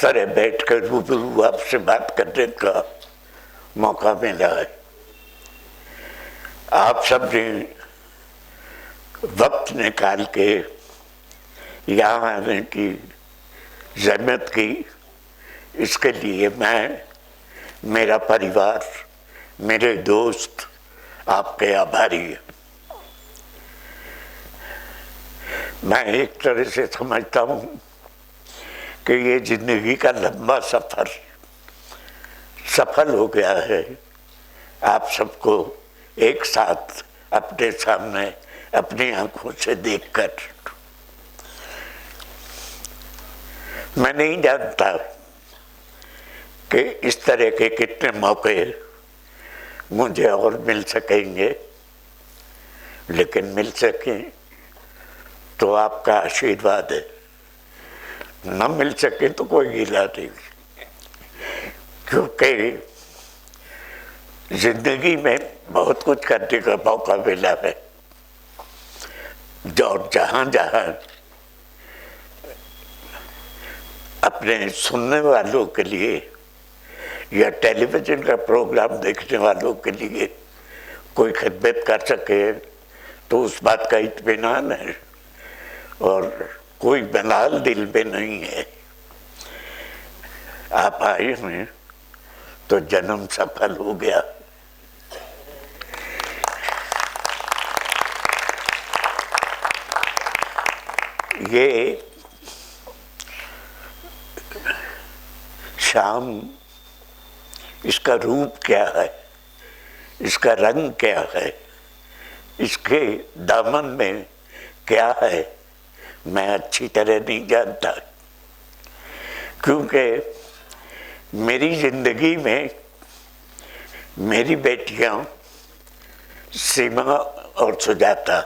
तरह बैठकर रूबरू आपसे बात करने का मौका मिला है। आप सब ने वक्त निकाल के यहाँ आने की ज़हमत की, इसके लिए मैं, मेरा परिवार, मेरे दोस्त आपके आभारी हैं। मैं एक तरह से समझता हूँ कि ये जिंदगी का लंबा सफर सफल हो गया है। आप सबको एक साथ अपने सामने अपनी आंखों से देखकर मैं नहीं जानता कि इस तरह के कितने मौके मुझे और मिल सकेंगे, लेकिन मिल सकें तो आपका आशीर्वाद है, न मिल सके तो कोई गिला नहीं, क्योंकि जिंदगी में बहुत कुछ करने का मौका मिला है। और जहाँ जहाँ अपने सुनने वालों के लिए या टेलीविज़न का प्रोग्राम देखने वालों के लिए कोई खिदमत कर सके तो उस बात का इत्मीनान है और कोई मलाल दिल में नहीं है। आप आए हैं तो जन्म सफल हो गया। ये शाम, इसका रूप क्या है, इसका रंग क्या है, इसके दामन में क्या है, मैं अच्छी तरह नहीं जानता, क्योंकि मेरी जिंदगी में मेरी बेटियां सीमा और सुजाता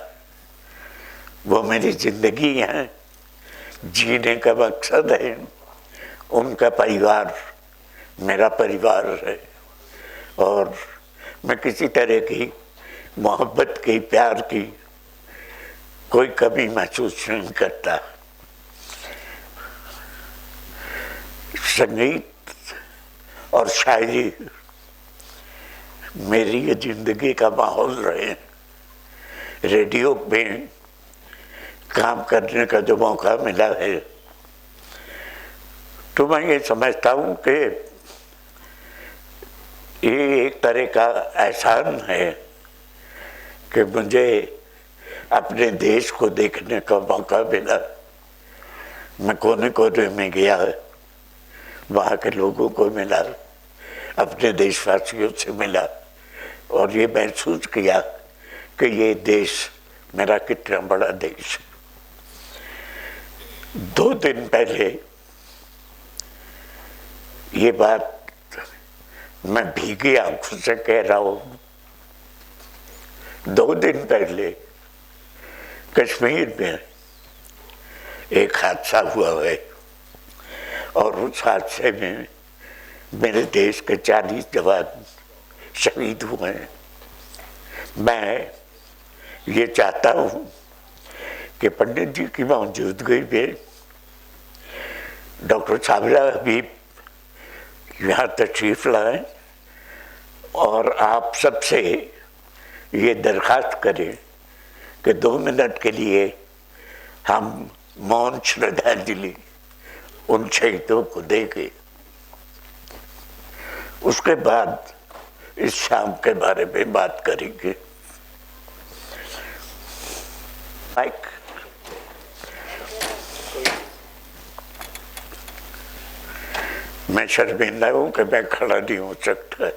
वो मेरी जिंदगी हैं, जीने का मकसद है। उनका परिवार मेरा परिवार है और मैं किसी तरह की मोहब्बत की, प्यार की कोई कमी महसूस नहीं करता। संगीत और शायरी मेरी ये जिंदगी का माहौल रहे। रेडियो में काम करने का जो मौका मिला है तो मैं ये समझता हूँ कि ये एक तरह का एहसान है कि मुझे अपने देश को देखने का मौका मिला। मैं कोने कोने में गया, वहाँ के लोगों को मिला, अपने देशवासियों से मिला और ये महसूस किया कि ये देश मेरा कितना बड़ा देश है। 2 दिन पहले ये बात मैं भीगी आंखों से कह रहा हूँ। 2 दिन पहले कश्मीर में एक हादसा हुआ है और उस हादसे में मेरे देश के 40 जवान शहीद हुए हैं। मैं ये चाहता हूँ कि पंडित जी की मौजूदगी में डॉक्टर साबिरा हबीब यहाँ तशरीफ लाएं और आप सबसे ये दरख्वास्त करें कि 2 मिनट के लिए हम मौन श्रद्धांजलि उन शहीदों को देंगे। उसके बाद इस शाम के बारे में बात करेंगे। माइक मैं शर्मिंदा हूँ कि मैं खड़ा नहीं हो सकता।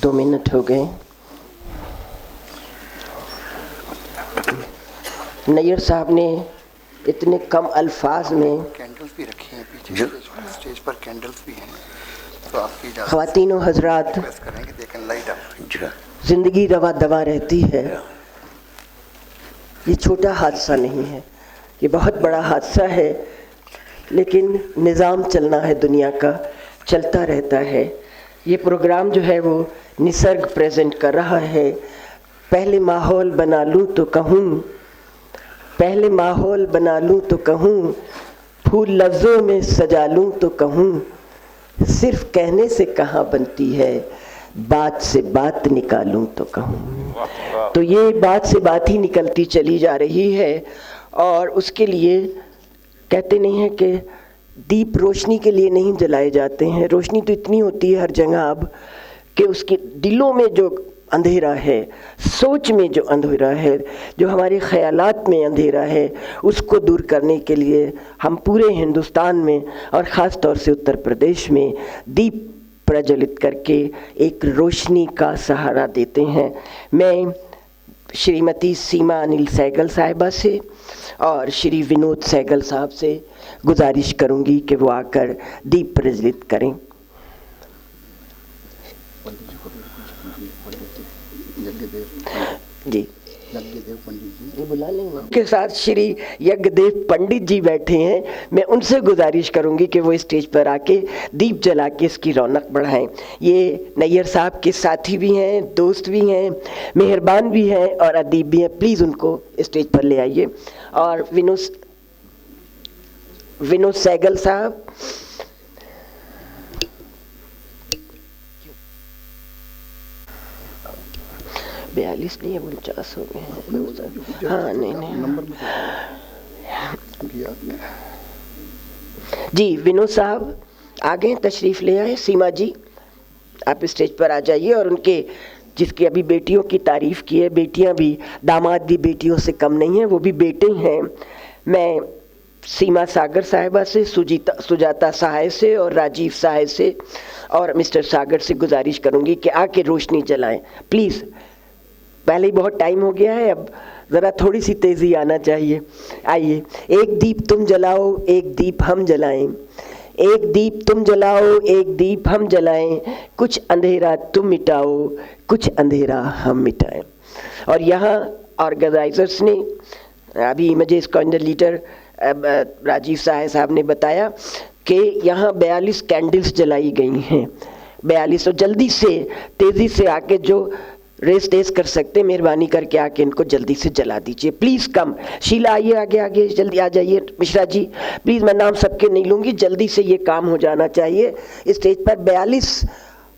दो मिनट हो गए। नैयर साहब ने इतने कम अल्फाज में कैंडल्स भी रखी हैं पीछे स्टेज पर कैंडल्स भी हैं, तो आपकी ख़वातीन व हज़रात रिक्वेस्ट करें कि दे कैन लाइट अप। जिंदगी रवा दवा रहती है। ये छोटा हादसा नहीं है, ये बहुत बड़ा हादसा है, लेकिन निज़ाम चलना है दुनिया का, चलता रहता है। ये प्रोग्राम जो है वो निसर्ग प्रेजेंट कर रहा है। पहले माहौल बना लूँ तो कहूँ, पहले माहौल बना लूँ तो कहूँ, फूल लफ्ज़ों में सजा लूँ तो कहूँ, सिर्फ कहने से कहाँ बनती है, बात से बात निकालूं तो कहूँ। तो ये बात से बात ही निकलती चली जा रही है। और उसके लिए कहते नहीं है कि दीप रोशनी के लिए नहीं जलाए जाते हैं। रोशनी तो इतनी होती है हर जगह अब कि उसके दिलों में जो अंधेरा है, सोच में जो अंधेरा है, जो हमारे ख़यालात में अंधेरा है, उसको दूर करने के लिए हम पूरे हिंदुस्तान में और ख़ास तौर से उत्तर प्रदेश में दीप प्रज्वलित करके एक रोशनी का सहारा देते हैं। मैं श्रीमती सीमा अनिल सहगल साहिबा से और श्री विनोद सहगल साहब से गुजारिश करूंगी कि वो आकर दीप प्रज्वलित करें। जी ये बुला लेंगे। के साथ श्री यज्ञदेव पंडित जी बैठे हैं, मैं उनसे गुजारिश करूंगी कि वो स्टेज पर आके दीप जला के इसकी रौनक बढ़ाएं। ये नैयर साहब के साथी भी हैं, दोस्त भी हैं, मेहरबान भी हैं और अदीब भी हैं। प्लीज़ उनको स्टेज पर ले आइए। और विनोद सहगल साहब, 42 नहीं है, 49 हो गए हैं। हाँ नहीं जी, विनोद साहब आ गए, तशरीफ़ ले आए। सीमा जी आप स्टेज पर आ जाइए। और उनके जिसकी अभी बेटियों की तारीफ़ की है, बेटियां भी, दामाद भी बेटियों से कम नहीं हैं, वो भी बेटे हैं। मैं सीमा सागर साहिबा से, सुजाता सहाय से और राजीव सहाय से और मिस्टर सागर से गुजारिश करूंगी कि आके रोशनी जलाएं प्लीज़। पहले ही बहुत टाइम हो गया है, अब ज़रा थोड़ी सी तेज़ी आना चाहिए। आइए, एक दीप तुम जलाओ, एक दीप हम जलाएं, एक दीप तुम जलाओ, एक दीप हम जलाएं, कुछ अंधेरा तुम मिटाओ, कुछ अंधेरा हम मिटाएं। और यहाँ ऑर्गेनाइजर्स ने, अभी इमेजेस कोऑर्डिनेटर राजीव सहाय साहब ने बताया कि यहाँ 42 कैंडल्स जलाई गई हैं, 42। और जल्दी से, तेज़ी से आके जो रेस टेस कर सकते, मेहरबानी करके आके इनको जल्दी से जला दीजिए। प्लीज़ कम। शीला आइए, आगे आगे जल्दी आ जाइए। मिश्रा जी प्लीज़, मैं नाम सबके नहीं लूँगी, जल्दी से ये काम हो जाना चाहिए। स्टेज पर 42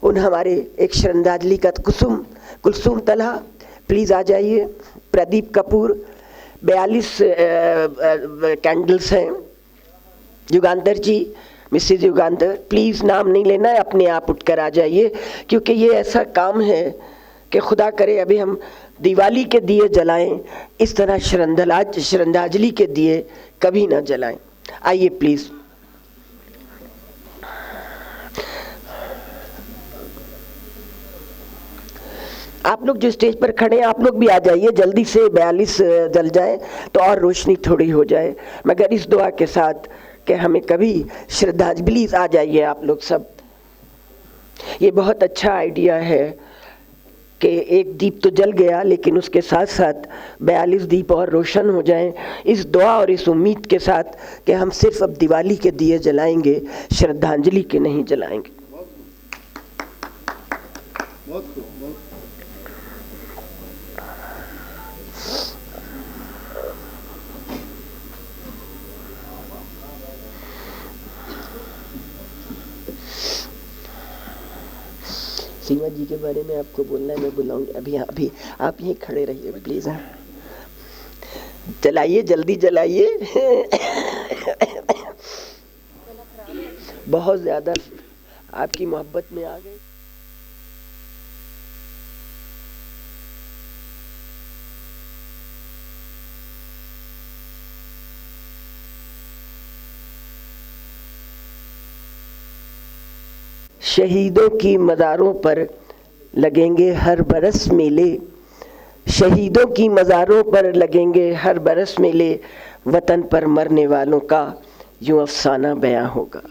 उन हमारे एक श्रद्धांजलि का कुलसुम तलहा प्लीज़ आ जाइए। प्रदीप कपूर, 42 कैंडल्स हैं। युगांतर जी, मिसेज युगांतर प्लीज़ नाम नहीं लेना है, अपने आप उठकर आ जाइए, क्योंकि ये ऐसा काम है कि खुदा करे अभी हम दिवाली के दिए जलाएं, इस तरह श्रद्धांजलि के दिए कभी ना जलाएं। आइए प्लीज़। आप लोग जो स्टेज पर खड़े हैं, आप लोग भी आ जाइए जल्दी से, 42 जल जाए तो और रोशनी थोड़ी हो जाए, मगर इस दुआ के साथ कि हमें कभी श्रद्धांजलि, प्लीज़ आ जाइए आप लोग सब। ये बहुत अच्छा आइडिया है कि एक दीप तो जल गया, लेकिन उसके साथ साथ 42 दीप और रोशन हो जाएं, इस दुआ और इस उम्मीद के साथ कि हम सिर्फ अब दिवाली के दिए जलाएंगे, श्रद्धांजलि के नहीं जलाएंगे। सीमा जी के बारे में आपको बोलना है, मैं बुलाऊंगी। अभी आप यहीं खड़े रहिए प्लीज़। जलाइए, जल्दी जलाइए। बहुत ज़्यादा आपकी मोहब्बत में आ गए। शहीदों की मज़ारों पर लगेंगे हर बरस मेले, शहीदों की मज़ारों पर लगेंगे हर बरस मेले, वतन पर मरने वालों का यूं अफसाना बयां होगा।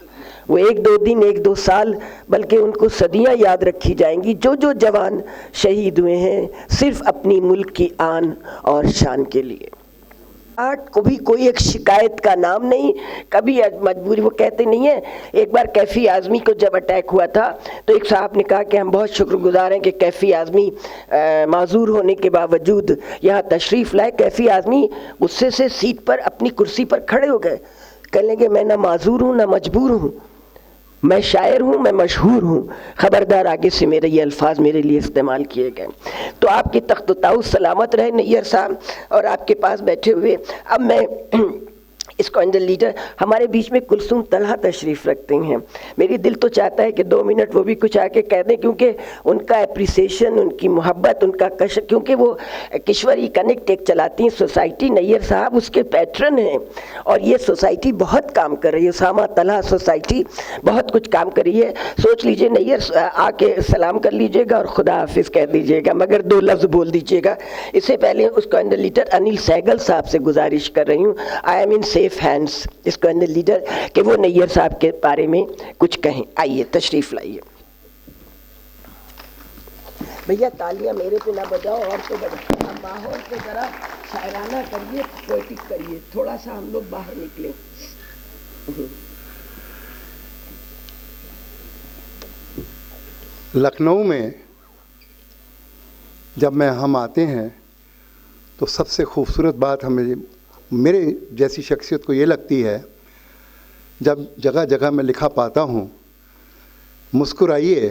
वो 1-2 दिन, 1-2 साल, बल्कि उनको सदियां याद रखी जाएंगी। जो जो जवान शहीद हुए हैं सिर्फ अपनी मुल्क की आन और शान के लिए। कभी कोई एक शिकायत का नाम नहीं, कभी मजबूरी, वो कहते नहीं है। एक बार कैफी आज़मी को जब अटैक हुआ था तो एक साहब ने कहा कि हम बहुत शुक्रगुजार हैं कि कैफी आज़मी माजूर होने के बावजूद यहाँ तशरीफ़ लाए। कैफी आज़मी गुस्से से सीट पर, अपनी कुर्सी पर खड़े हो गए, कहने लगे मैं ना माजूर हूँ ना मजबूर हूँ, मैं शायर हूँ, मैं मशहूर हूँ, खबरदार आगे से मेरे ये अल्फाज मेरे लिए इस्तेमाल किए गए। तो आपकी तख्त-ओ-ताउस सलामत रहे नैयर साहब और आपके पास बैठे हुए। अब मैं इसको अंदर लीडर हमारे बीच में कुलसूम तलहा तशरीफ़ रखते हैं। मेरी दिल तो चाहता है कि 2 मिनट वो भी कुछ आके कह दें, क्योंकि उनका एप्रिसिएशन, उनकी मोहब्बत, उनका कश, क्योंकि वो किश्वरी कनेक्ट एक चलाती हैं सोसाइटी, नैयर साहब उसके पैट्रन हैं और ये सोसाइटी बहुत काम कर रही है। उसामा तलहा सोसाइटी बहुत कुछ काम कर रही है। सोच लीजिए नैयर आके सलाम कर लीजिएगा और खुदा हाफिज़ कह दीजिएगा, मगर 2 लफ्ज़ बोल दीजिएगा। इससे पहले उसको अंदर लीडर अनिल सहगल साहब से गुजारिश कर रही हूँ, I am in safe hands, इसको अंदर लीडर कि वो नैयर साहब के बारे में कुछ कहें। आइए तशरीफ लाइए। भैया तालियां मेरे पे ना बजाओ और तो बजाओ, अब माहौल को जरा शायराना करिए, पोएटिक करिए, थोड़ा सा हम लोग बाहर निकले। लखनऊ में जब हम आते हैं तो सबसे खूबसूरत बात हमें, मेरे जैसी शख्सियत को ये लगती है, जब जगह जगह मैं लिखा पाता हूँ मुस्कुराइए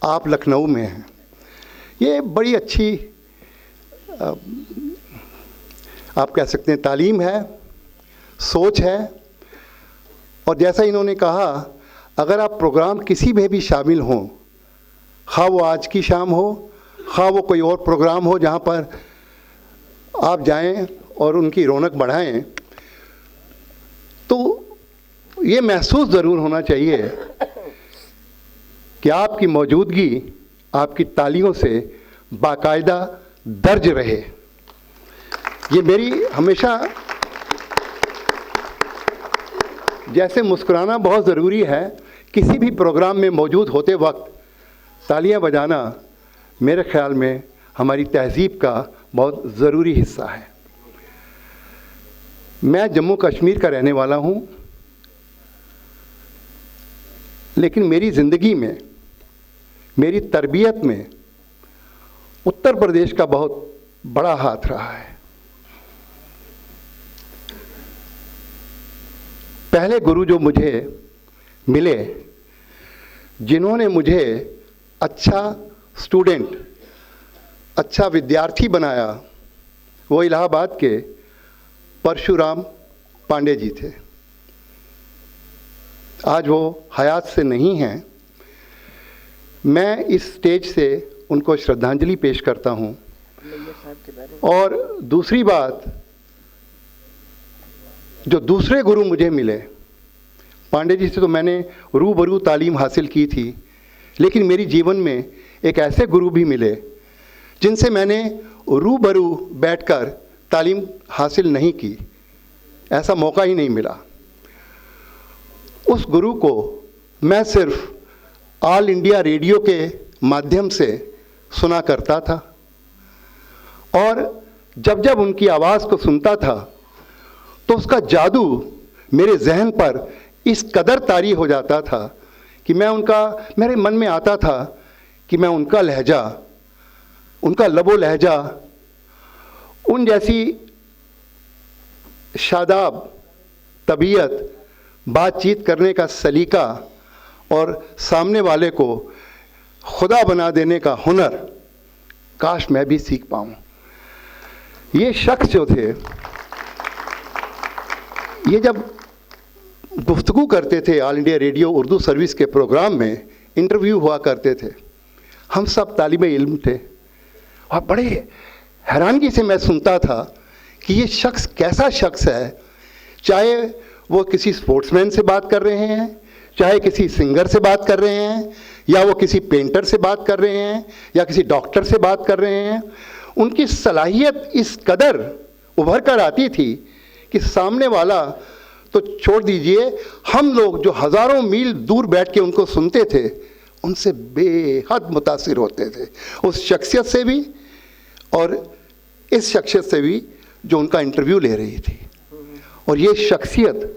आप लखनऊ में हैं। ये बड़ी अच्छी आप कह सकते हैं तालीम है, सोच है। और जैसा इन्होंने कहा, अगर आप प्रोग्राम किसी में भी शामिल हों, खा वो आज की शाम हो, खा वो कोई और प्रोग्राम हो जहाँ पर आप जाएं और उनकी रौनक बढ़ाएं, तो ये महसूस ज़रूर होना चाहिए कि आपकी मौजूदगी आपकी तालियों से बाकायदा दर्ज रहे। ये मेरी हमेशा, जैसे मुस्कुराना बहुत ज़रूरी है, किसी भी प्रोग्राम में मौजूद होते वक्त तालियां बजाना मेरे ख़्याल में हमारी तहज़ीब का बहुत ज़रूरी हिस्सा है। मैं जम्मू कश्मीर का रहने वाला हूँ, लेकिन मेरी ज़िंदगी में, मेरी तरबियत में उत्तर प्रदेश का बहुत बड़ा हाथ रहा है। पहले गुरु जो मुझे मिले, जिन्होंने मुझे अच्छा स्टूडेंट, अच्छा विद्यार्थी बनाया, वो इलाहाबाद के परशुराम पांडे जी थे। आज वो हयात से नहीं हैं। मैं इस स्टेज से उनको श्रद्धांजलि पेश करता हूँ। और दूसरी बात, जो दूसरे गुरु मुझे मिले, पांडे जी से तो मैंने रूबरू तालीम हासिल की थी, लेकिन मेरी जीवन में एक ऐसे गुरु भी मिले जिनसे मैंने रूबरू बैठकर तालीम हासिल नहीं की, ऐसा मौका ही नहीं मिला। उस गुरु को मैं सिर्फ ऑल इंडिया रेडियो के माध्यम से सुना करता था, और जब जब उनकी आवाज़ को सुनता था तो उसका जादू मेरे जहन पर इस कदर तारी हो जाता था कि मेरे मन में आता था कि मैं उनका लहजा, उनका लबो लहजा, उन जैसी शादाब तबीयत, बातचीत करने का सलीका और सामने वाले को खुदा बना देने का हुनर काश मैं भी सीख पाऊँ। ये शख्स जो थे, ये जब गुफ्तगू करते थे all India radio Urdu service के प्रोग्राम में, इंटरव्यू हुआ करते थे, हम सब तालिबे इल्म थे और बड़े हैरानगी से मैं सुनता था कि ये शख्स कैसा शख्स है। चाहे वो किसी स्पोर्ट्समैन से बात कर रहे हैं, चाहे किसी सिंगर से बात कर रहे हैं, या वो किसी पेंटर से बात कर रहे हैं, या किसी डॉक्टर से बात कर रहे हैं, उनकी सलाहियत इस कदर उभर कर आती थी कि सामने वाला तो छोड़ दीजिए, हम लोग जो हज़ारों मील दूर बैठ के उनको सुनते थे, उनसे बेहद मुतासिर होते थे, उस शख्सियत से भी और इस शख्सियत से भी जो उनका इंटरव्यू ले रही थी। और ये शख्सियत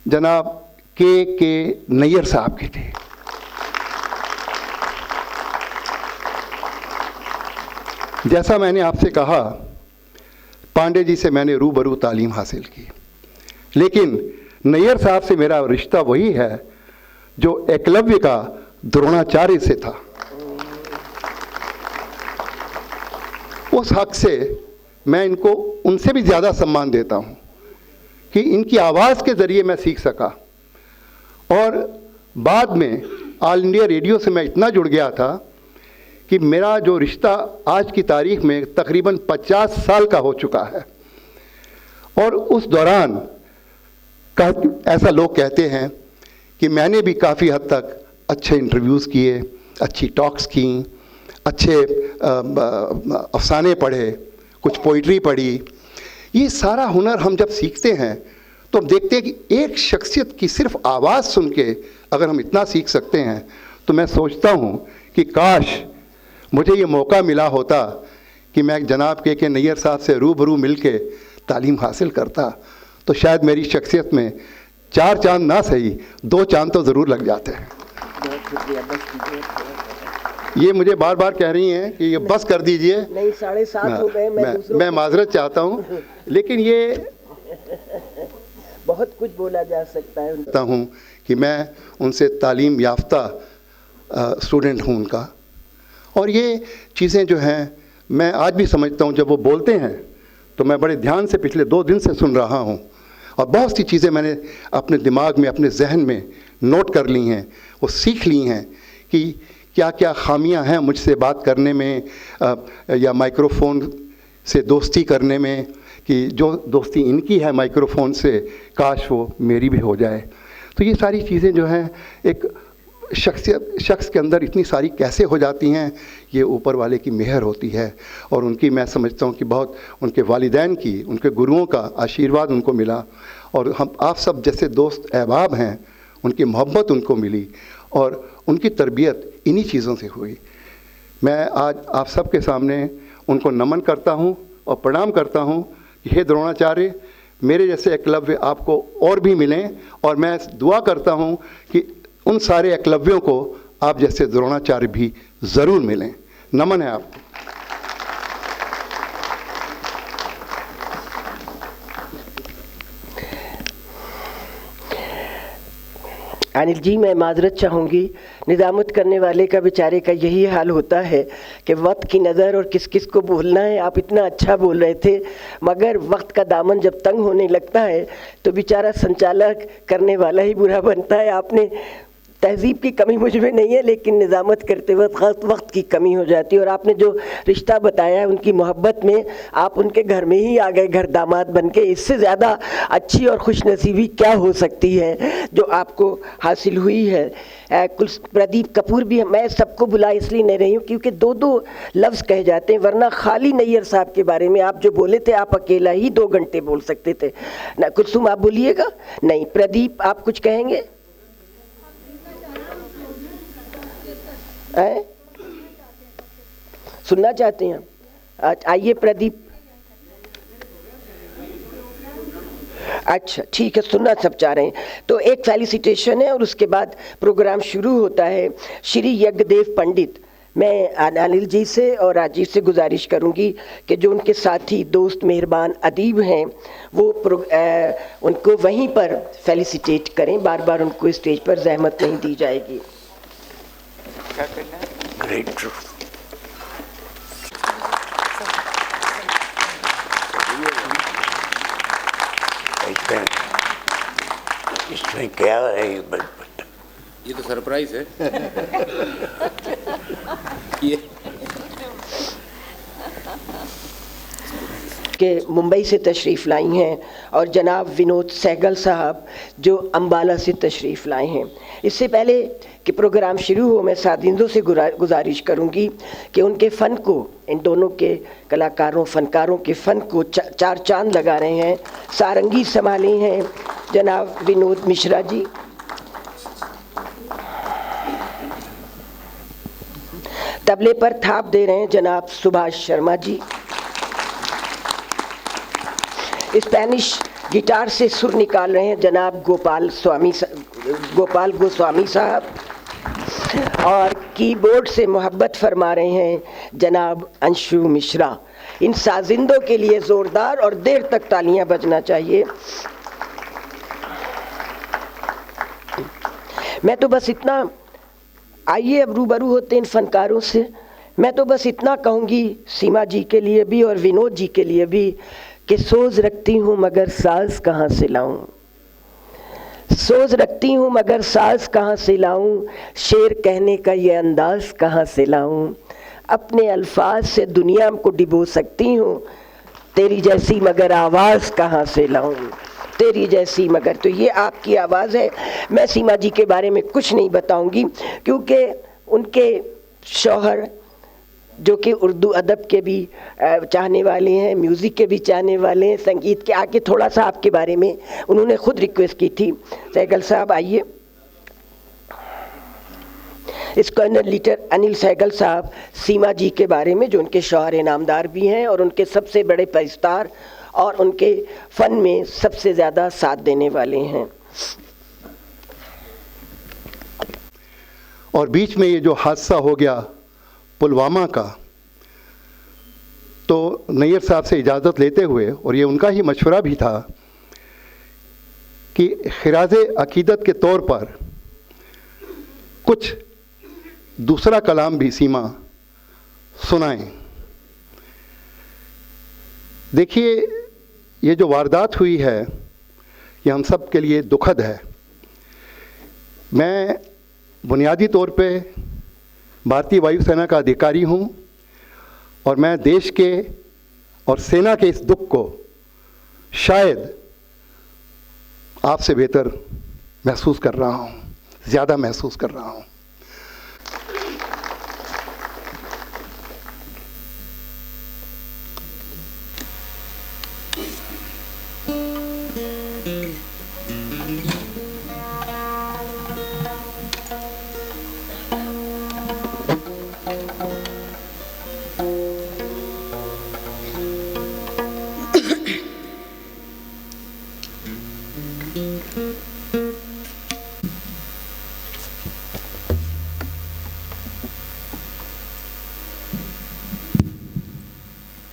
जनाब के नैयर साहब की थी। जैसा मैंने आपसे कहा, पांडे जी से मैंने रूबरू तालीम हासिल की, लेकिन नैयर साहब से मेरा रिश्ता वही है जो एकलव्य का द्रोणाचार्य से था। उस हक से मैं इनको उनसे भी ज़्यादा सम्मान देता हूँ कि इनकी आवाज़ के ज़रिए मैं सीख सका। और बाद में ऑल इंडिया रेडियो से मैं इतना जुड़ गया था कि मेरा जो रिश्ता आज की तारीख में तकरीबन 50 साल का हो चुका है। और उस दौरान ऐसा लोग कहते हैं कि मैंने भी काफ़ी हद तक अच्छे इंटरव्यूज़ किए, अच्छी टॉक्स की, अच्छे अफसाने पढ़े, कुछ पोइट्री पढ़ी। ये सारा हुनर हम जब सीखते हैं तो हम देखते हैं कि एक शख्सियत की सिर्फ आवाज़ सुन के अगर हम इतना सीख सकते हैं, तो मैं सोचता हूँ कि काश मुझे ये मौका मिला होता कि मैं जनाब के नैयर साहब से रूबरू मिल के तालीम हासिल करता, तो शायद मेरी शख्सियत में 4 चांद ना सही 2 चांद तो ज़रूर लग जाते हैं। ये मुझे बार बार कह रही हैं कि ये बस कर दीजिए। नहीं, 7:30 हो गए। मैं माजरत चाहता हूँ, लेकिन ये बहुत कुछ बोला जा सकता है। कहता हूँ कि मैं उनसे तालीम याफ्ता स्टूडेंट हूँ उनका। और ये चीज़ें जो हैं मैं आज भी समझता हूँ, जब वो बोलते हैं तो मैं बड़े ध्यान से पिछले 2 दिन से सुन रहा हूँ, और बहुत सी चीज़ें मैंने अपने दिमाग में, अपने जहन में नोट कर ली हैं, वो सीख ली हैं कि क्या क्या खामियां हैं मुझसे बात करने में या माइक्रोफोन से दोस्ती करने में, कि जो दोस्ती इनकी है माइक्रोफोन से, काश वो मेरी भी हो जाए। तो ये सारी चीज़ें जो हैं एक शख्स के अंदर इतनी सारी कैसे हो जाती हैं, ये ऊपर वाले की मेहर होती है। और उनकी मैं समझता हूँ कि बहुत उनके वालिदैन की, उनके गुरुओं का आशीर्वाद उनको मिला, और हम आप सब जैसे दोस्त अहबाब हैं, उनकी मोहब्बत उनको मिली, और उनकी तरबियत इन्हीं चीज़ों से हुई। मैं आज आप सब के सामने उनको नमन करता हूँ और प्रणाम करता हूँ कि हे द्रोणाचार्य, मेरे जैसे एकलव्य आपको और भी मिलें, और मैं दुआ करता हूँ कि उन सारे एकलव्यों को आप जैसे द्रोणाचार्य भी ज़रूर मिलें। नमन है आपको। अनिल जी, मैं माजरत चाहूँगी, निज़ामत करने वाले का बेचारे का यही हाल होता है कि वक्त की नज़र और किस किस को बोलना है। आप इतना अच्छा बोल रहे थे, मगर वक्त का दामन जब तंग होने लगता है तो बेचारा संचालक करने वाला ही बुरा बनता है। आपने तहज़ीब की कमी मुझ में नहीं है, लेकिन निज़ामत करते वक्त वक्त की कमी हो जाती है। और आपने जो रिश्ता बताया है, उनकी मोहब्बत में आप उनके घर में ही आ गए, घर दामाद बन के। इससे ज़्यादा अच्छी और खुशनसीबी क्या हो सकती है जो आपको हासिल हुई है। प्रदीप कपूर भी, मैं सबको बुला इसलिए नहीं रही हूँ क्योंकि 2 लफ्ज़ कहे जाते हैं, वरना खाली नैयर साहब के बारे में आप जो बोले थे, आप अकेला ही 2 घंटे बोल सकते थे ना। कुलसुम, आप बोलिएगा? नहीं। प्रदीप, आप कुछ कहेंगे? सुनना चाहते हैं? आइए प्रदीप। अच्छा, ठीक है, सुनना सब चाह रहे हैं। तो एक फेलिसिटेशन है और उसके बाद प्रोग्राम शुरू होता है। श्री यज्ञदेव पंडित, मैं अनिल जी से और राजीव से गुजारिश करूंगी कि जो उनके साथी, दोस्त, मेहरबान अदीब हैं, वो उनको वहीं पर फेलिसिटेट करें। बार बार उनको स्टेज पर जहमत नहीं दी जाएगी। Great. इसमें क्या है? ये तो सरप्राइज है। ये के मुंबई से तशरीफ़ लाई हैं, और जनाब विनोद सहगल साहब जो अम्बाला से तशरीफ़ लाए हैं। इससे पहले कि प्रोग्राम शुरू हो, मैं साथिंदों से गुजारिश करूंगी कि उनके फ़न को, इन दोनों के कलाकारों, फ़नकारों के फ़न को 4 चांद लगा रहे हैं, सारंगी संभाले हैं जनाब विनोद मिश्रा जी। तबले पर थाप दे रहे हैं जनाब सुभाष शर्मा जी। स्पेनिश गिटार से सुर निकाल रहे हैं जनाब गोपाल गोस्वामी साहब। और कीबोर्ड से मोहब्बत फरमा रहे हैं जनाब अंशु मिश्रा। इन साजिंदों के लिए जोरदार और देर तक तालियां बजना चाहिए। मैं तो बस इतना, आइए अब रूबरू होते हैं इन फनकारों से। मैं तो बस इतना कहूँगी सीमा जी के लिए भी और विनोद जी के लिए भी कि सोच रखती हूँ मगर साज कहाँ से लाऊं, सोच रखती हूँ मगर साज कहाँ से लाऊं, शेर कहने का ये अंदाज कहाँ से लाऊं, अपने अल्फाज से दुनिया को डिबो सकती हूँ, तेरी जैसी मगर आवाज़ कहाँ से लाऊं, तेरी जैसी मगर। तो ये आपकी आवाज़ है। मैं सीमा जी के बारे में कुछ नहीं बताऊंगी क्योंकि उनके शौहर जो कि उर्दू अदब के भी चाहने वाले हैं, म्यूज़िक के भी चाहने वाले हैं, संगीत के, आके थोड़ा सा आपके बारे में उन्होंने खुद रिक्वेस्ट की थी। सहगल साहब आइए। स्कॉर्नर लीडर अनिल सहगल साहब सीमा जी के बारे में, जो उनके शौहर इनामदार भी हैं और उनके सबसे बड़े पेशकार और उनके फ़न में सबसे ज़्यादा साथ देने वाले हैं। और बीच में ये जो हादसा हो गया पुलवामा का, तो नैयर साहब से इजाज़त लेते हुए, और ये उनका ही मशवरा भी था कि खिराज अकीदत के तौर पर कुछ दूसरा कलाम भी सीमा सुनाएं। देखिए, ये जो वारदात हुई है ये हम सब के लिए दुखद है। मैं बुनियादी तौर पे भारतीय वायुसेना का अधिकारी हूँ और मैं देश के और सेना के इस दुख को शायद आपसे बेहतर महसूस कर रहा हूँ, ज़्यादा महसूस कर रहा हूँ।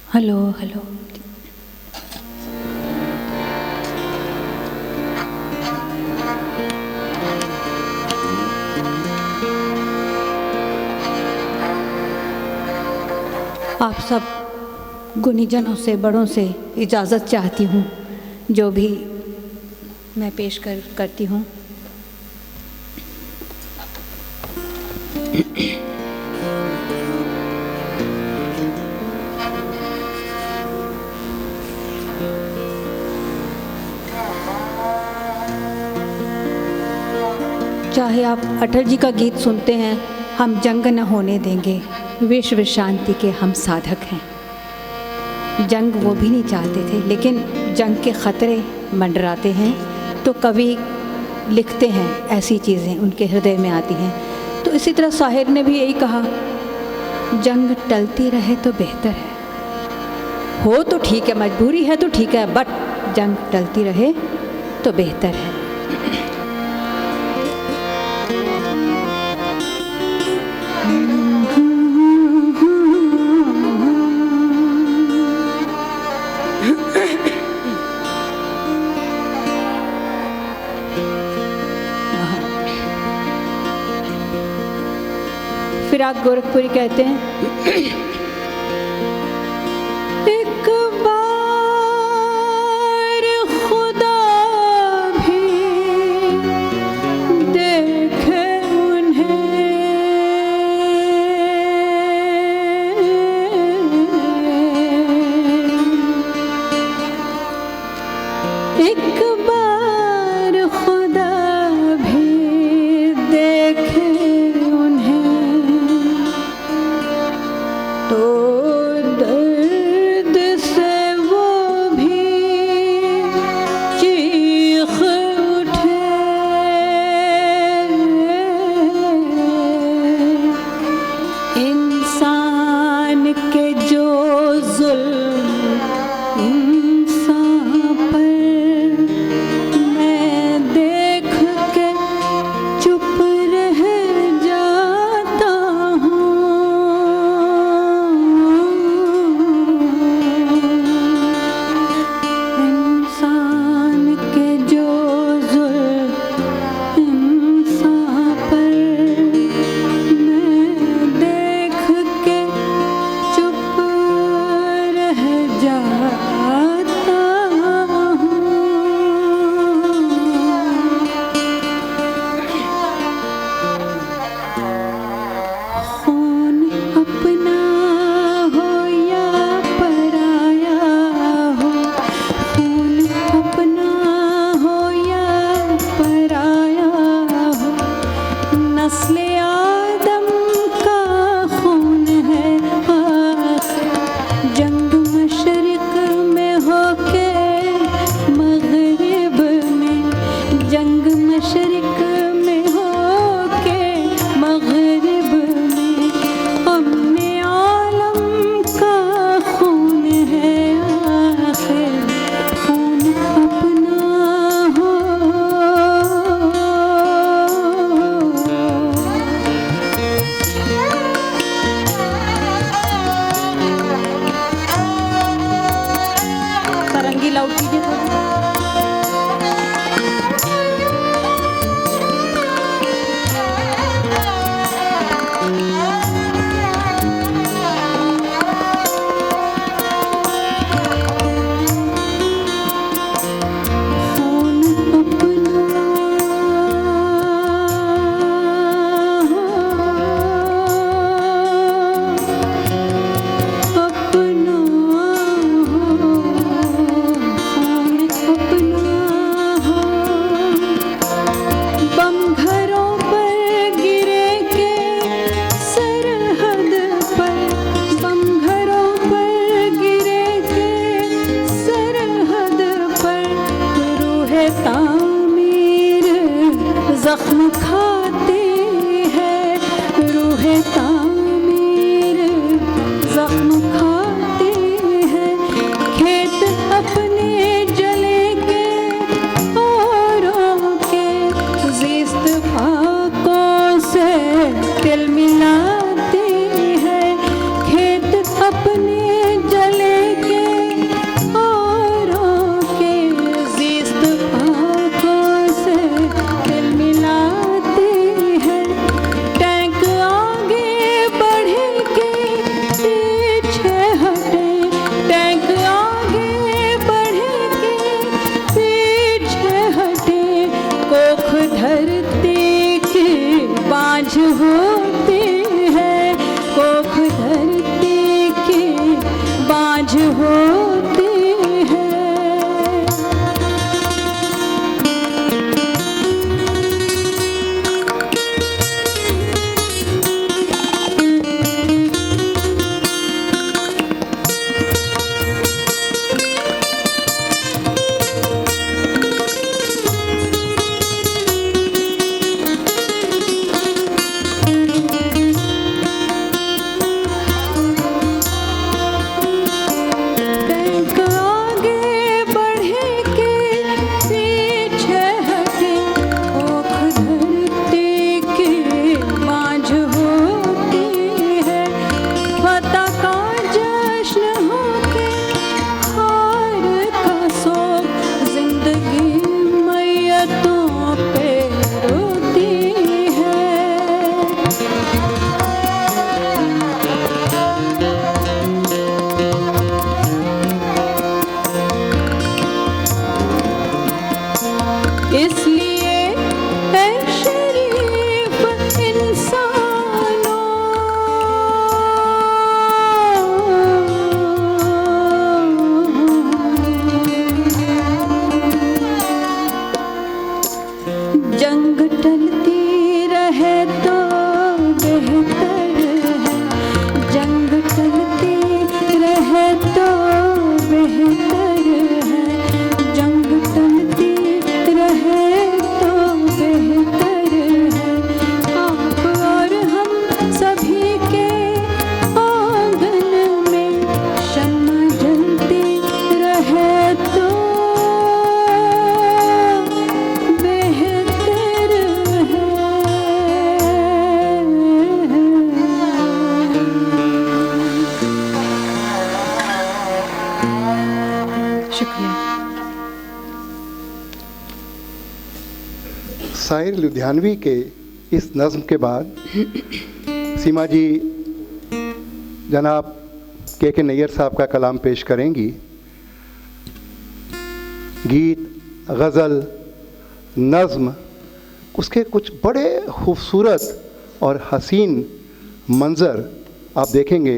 Hello hello. आप सब गुनीजनों से, बड़ों से इजाज़त चाहती हूँ, जो भी मैं पेश करती हूँ। चाहे आप अटल जी का गीत सुनते हैं, हम जंग न होने देंगे, विश्व शांति के हम साधक हैं। जंग वो भी नहीं चाहते थे, लेकिन जंग के ख़तरे मंडराते हैं तो कवि लिखते हैं, ऐसी चीज़ें उनके हृदय में आती हैं। तो इसी तरह शाहिर ने भी यही कहा, जंग टलती रहे तो बेहतर है। हो तो ठीक है, मजबूरी है तो ठीक है, बट जंग टलती रहे तो बेहतर है। फिराक गोरखपुरी कहते हैं, एक बार खुदा भी देखे उन्हें, एक बार खुदा भी देखे उन्हें, तो मशरिक में हो के मगरिब में, अपने आलम का खून है आखिर खून अपना हो। सारंगी लाउड कीजिए थोड़ा। जख्म खाते हैं रूह तामीर, जख्म खाते हैं खेत अपने जलेंगे औरों के ज़िस्त फाकों से तिल मिलाते हैं, खेत अपने जलेंगे औरों के ज़िस्त फाकों से तिल मिलाते हैं। टैंक आगे बढ़े के पीछे हटे, टैंक आगे बढ़े के पीछे हटे, कोख धरती की बाँझ होती है, कोख धरती की बाँझ होती है। टैंक आगे बढ़े के पीछे हटे, कोख धरती की बाँझ होती है। फतह का जश्न हो के हार का सोग, जिंदगी मैयतों पे रोती है। इसलिए ऐ शरीफ इंसानों, जंग टलती रहे तो बेहतर है, जंग टलती रहे तो बेहतर है, जंग टलती रहे तो बेहतर है। आप और हम सभी के आंगन में शम्मा जलती रहे तो बेहतर है। शुक्रिया। शायर लुधियानवी के इस नज़्म के बाद सीमा जी जनाब के नैयर साहब का कलाम पेश करेंगी। गीत, गज़ल, नज़्म, उसके कुछ बड़े खूबसूरत और हसीन मंज़र आप देखेंगे।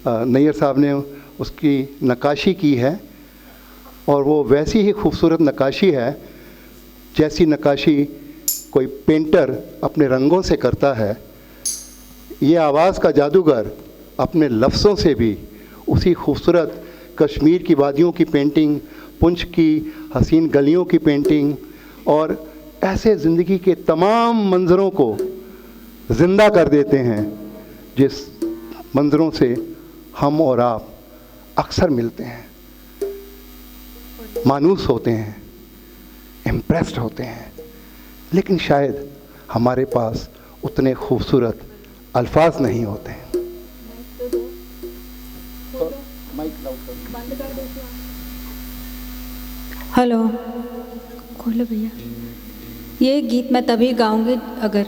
नैयर साहब ने उसकी नक्काशी की है और वो वैसी ही खूबसूरत नक्काशी है जैसी नक्काशी कोई पेंटर अपने रंगों से करता है। ये आवाज़ का जादूगर अपने लफ्ज़ों से भी उसी खूबसूरत कश्मीर की वादियों की पेंटिंग, पुंछ की हसीन गलियों की पेंटिंग और ऐसे ज़िंदगी के तमाम मंजरों को ज़िंदा कर देते हैं जिस मंजरों से हम और आप अक्सर मिलते हैं, मानूस होते हैं, इम्प्रेस्ड होते हैं, लेकिन शायद हमारे पास उतने खूबसूरत अल्फाज नहीं होते हैं। हेलो, खोलो भैया। ये गीत मैं तभी गाऊंगी अगर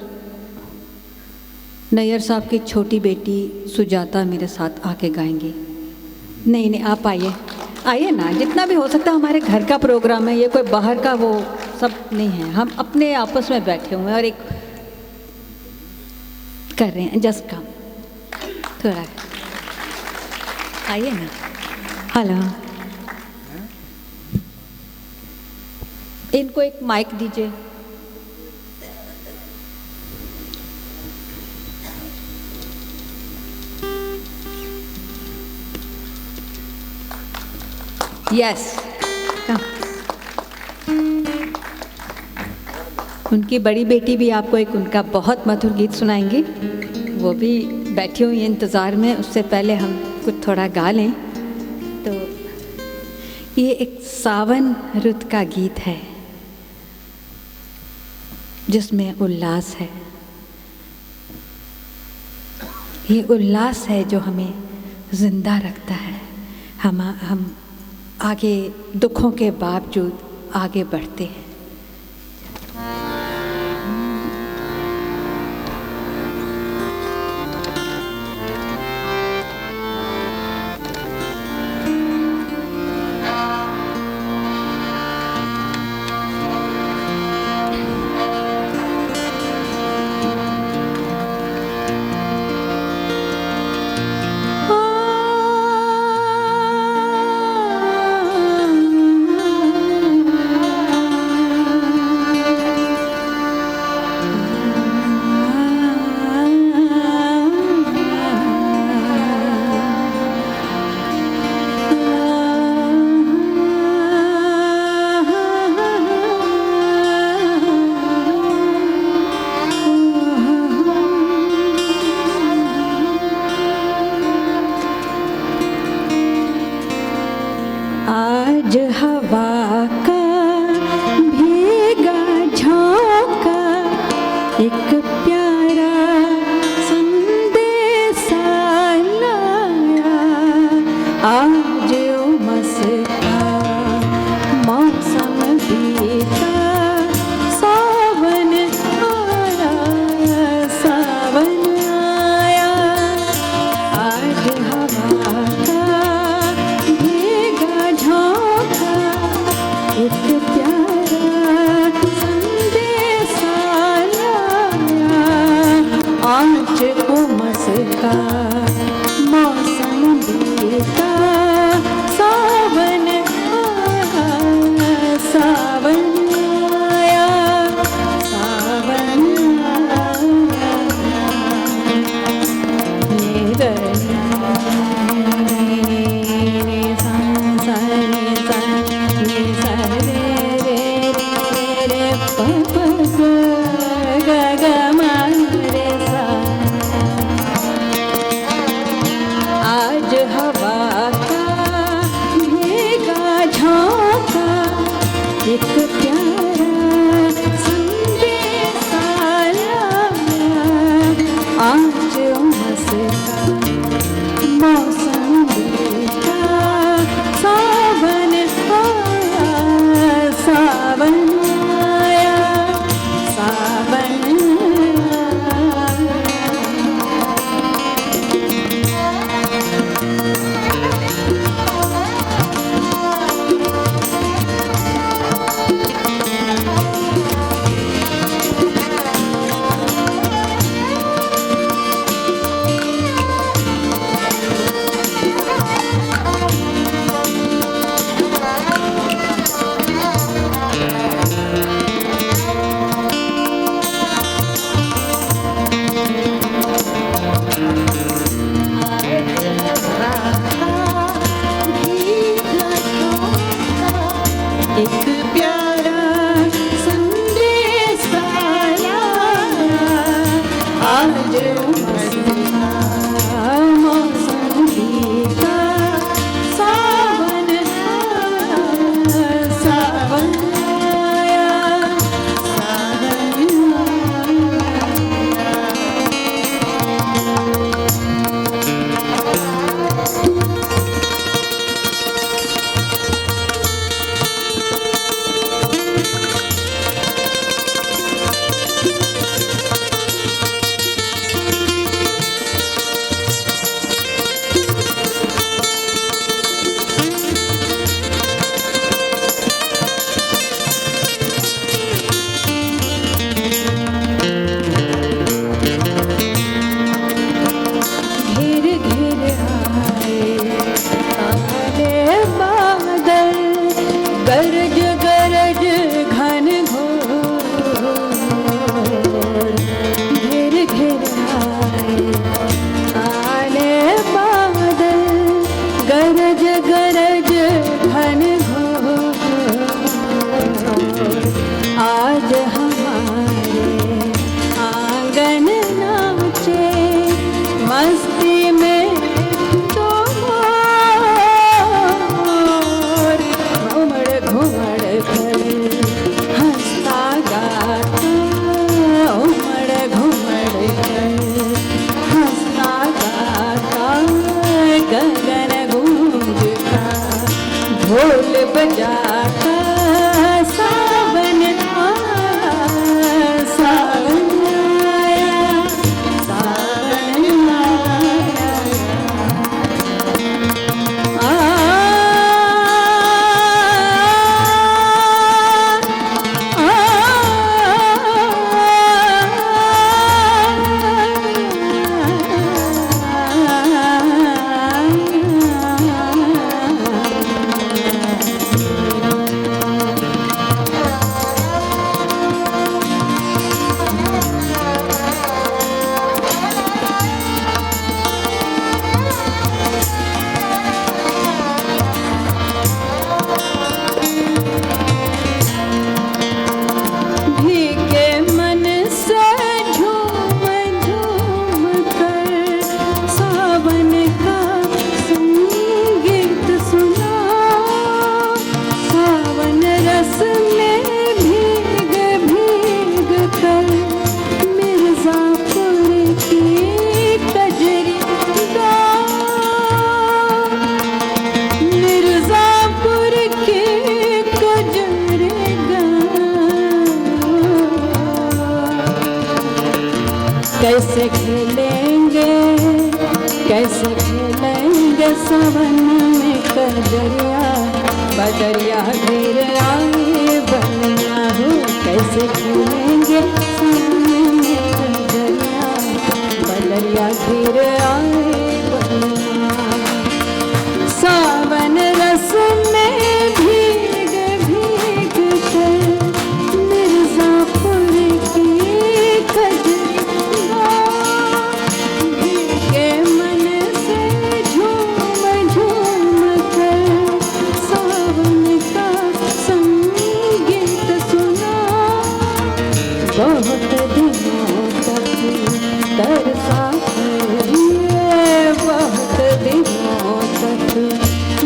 नैयर साहब की छोटी बेटी सुजाता मेरे साथ आके गाएंगी। नहीं, आप आइए ना, जितना भी हो सकता है। हमारे घर का प्रोग्राम है, ये कोई बाहर का वो सब नहीं है। हम अपने आपस में बैठे हुए हैं और एक कर रहे हैं, जस्ट कम, थोड़ा आइए ना। हेलो, इनको एक माइक दीजिए। यस, उनकी बड़ी बेटी भी आपको एक उनका बहुत मधुर गीत सुनाएंगी। वो भी बैठी हुई इंतज़ार में। उससे पहले हम कुछ थोड़ा गा लें। तो ये एक सावन रुत का गीत है जिसमें उल्लास है। ये उल्लास है जो हमें जिंदा रखता है। हम आगे दुखों के बावजूद आगे बढ़ते हैं। आज हवा का भीगा झोंका एक प्यारा संदेशा लाया। आज उमस का मौसम बीता, सावन आया, सावन आया। आज हवा का भीगा झोंका एक प्यारा संदेशा लाया। कैसे खेलेंगे सावन में कजरिया, बदरिया घेर आए बनिया हो। कैसे खेलेंगे सावन में कजरिया, बदरिया घेर आए बनिया। सावन रस में भीग भीग कर मिर्जापुर की कजरिया, भीगे मन से झूम झूम कर सावन का संगीत सुना। बहुत दिनों तक तरसा है, बहुत दिनों तक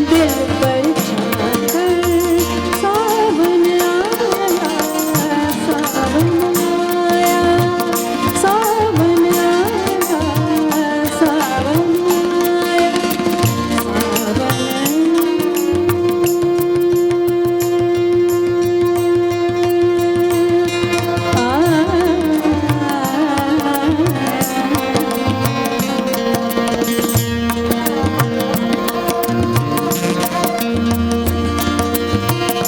दिल पर छाकर सावन आया, सावन आया, सावन आया, सावन आया,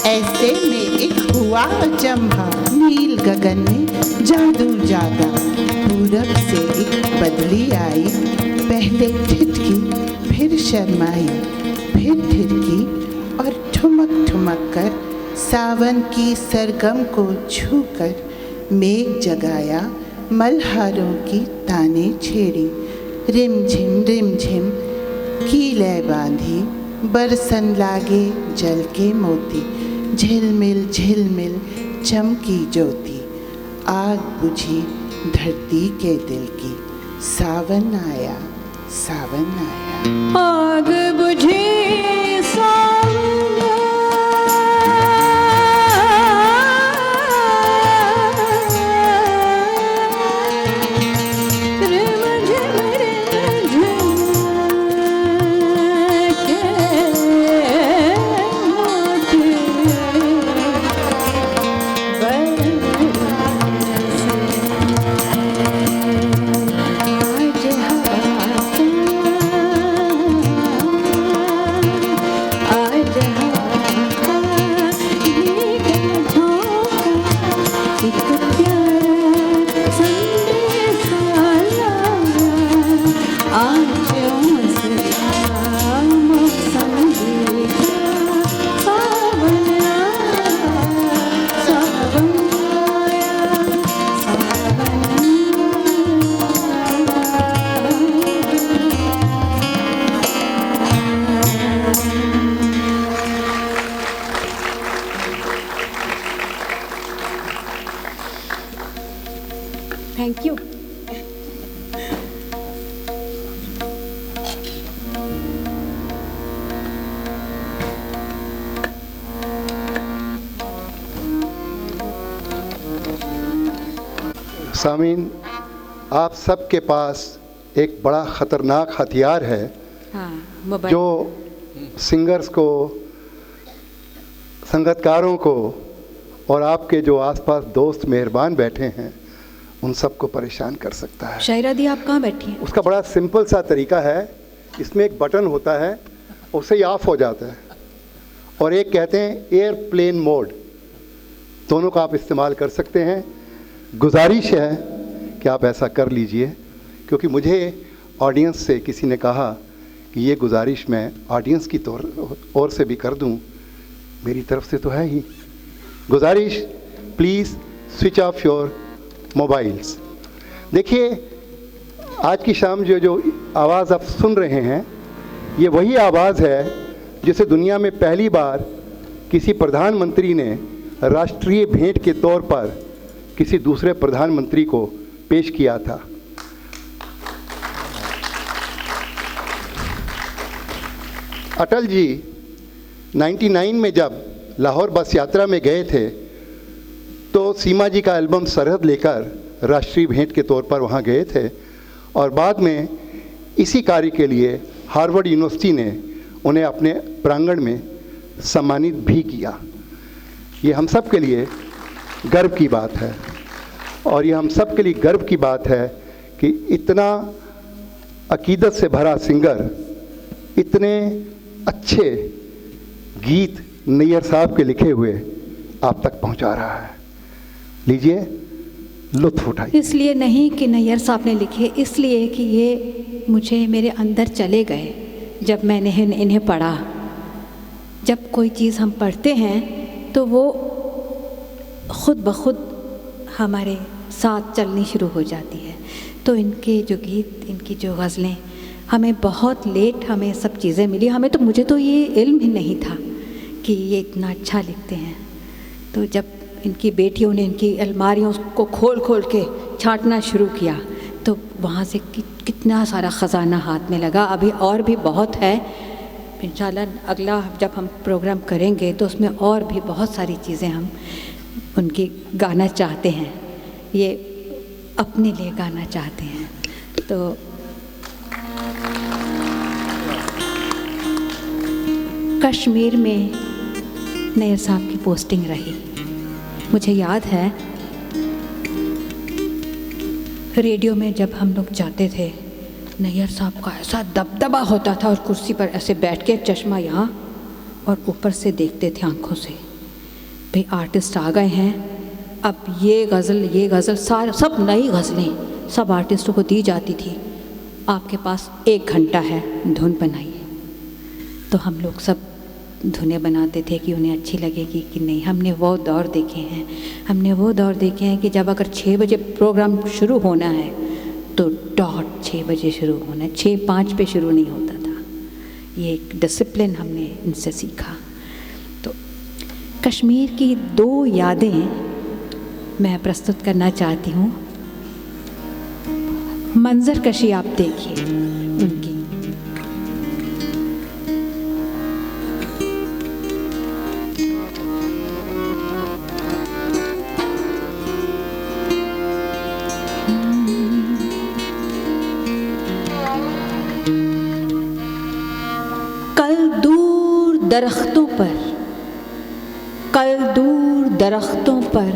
ऐसे में एक हुआ जम्भा, नील गगन में जादू जागा। पूरब से एक बदली आई, पहले ठिठकी फिर शर्माई, फिर थिरकी और ठुमक ठुमक कर सावन की सरगम को छूकर मेघ जगाया, मल्हारों की ताने छेड़ी। रिम झिम की लय बांधी, बरसन लागे जल के मोती। झिलमिल झिलमिल चमकी ज्योति, आग बुझी धरती के दिल की। सावन आया, सावन आया। आग बुझी सावन थैंक यू। सामीन, आप सबके पास एक बड़ा ख़तरनाक हथियार है, हाँ, मोबाइल। जो सिंगर्स को, संगतकारों को और आपके जो आसपास दोस्त मेहरबान बैठे हैं उन सबको परेशान कर सकता है। शायरा दी, आप कहाँ बैठी हैं? उसका बड़ा सिंपल सा तरीका है, इसमें एक बटन होता है, उससे ही ऑफ हो जाता है, और एक कहते हैं एयरप्लेन मोड। दोनों का आप इस्तेमाल कर सकते हैं। गुजारिश है कि आप ऐसा कर लीजिए, क्योंकि मुझे ऑडियंस से किसी ने कहा कि ये गुजारिश मैं ऑडियंस की ओर से भी कर दूं, मेरी तरफ से तो है ही गुजारिश, please switch off your mobiles. देखिए, आज की शाम जो आवाज़ आप सुन रहे हैं, ये वही आवाज़ है जिसे दुनिया में पहली बार किसी प्रधानमंत्री ने राष्ट्रीय भेंट के तौर पर किसी दूसरे प्रधानमंत्री को पेश किया था। अटल जी 99 में जब लाहौर बस यात्रा में गए थे, तो सीमा जी का एल्बम सरहद लेकर राष्ट्रीय भेंट के तौर पर वहाँ गए थे, और बाद में इसी कार्य के लिए हार्वर्ड यूनिवर्सिटी ने उन्हें अपने प्रांगण में सम्मानित भी किया। ये हम सब के लिए गर्व की बात है, और ये हम सब के लिए गर्व की बात है कि इतना अकीदत से भरा सिंगर इतने अच्छे गीत नैयर साहब के लिखे हुए आप तक पहुंचा रहा है। लीजिए, लुत्फ उठाइए। इसलिए नहीं कि नैयर साहब ने लिखे, इसलिए कि ये मुझे मेरे अंदर चले गए जब मैंने इन्हें पढ़ा। जब कोई चीज़ हम पढ़ते हैं तो वो खुद ब खुद हमारे साथ चलनी शुरू हो जाती है। तो इनके जो गीत, इनकी जो गज़लें, हमें बहुत लेट हमें सब चीज़ें मिली। मुझे तो ये इल्म ही नहीं था कि ये इतना अच्छा लिखते हैं। तो जब इनकी बेटियों ने इनकी अलमारियों को खोल खोल के छांटना शुरू किया तो वहाँ से कितना सारा ख़जाना हाथ में लगा। अभी और भी बहुत है, इंशाल्लाह अगला जब हम प्रोग्राम करेंगे तो उसमें और भी बहुत सारी चीज़ें हम उनकी गाना चाहते हैं, ये अपने लिए गाना चाहते हैं। तो कश्मीर में नैयर साहब की पोस्टिंग रही। मुझे याद है रेडियो में जब हम लोग जाते थे, नैयर साहब का ऐसा दबदबा होता था और कुर्सी पर ऐसे बैठ के चश्मा यहाँ और ऊपर से देखते थे आंखों से, भाई आर्टिस्ट आ गए हैं, अब ये गज़ल सार सब नई गज़लें सब आर्टिस्टों को दी जाती थी। आपके पास 1 घंटा है, धुन बनाइए। तो हम लोग सब धुनें बनाते थे कि उन्हें अच्छी लगेगी कि नहीं। हमने वो दौर देखे हैं कि जब अगर 6 बजे प्रोग्राम शुरू होना है तो डॉट 6 बजे शुरू होना है, 6:05 पे शुरू नहीं होता था। ये एक डिसिप्लिन हमने इनसे सीखा। तो कश्मीर की 2 यादें मैं प्रस्तुत करना चाहती हूँ। मंजर कशी आप देखिए उनकी। कल दूर दरख्तों पर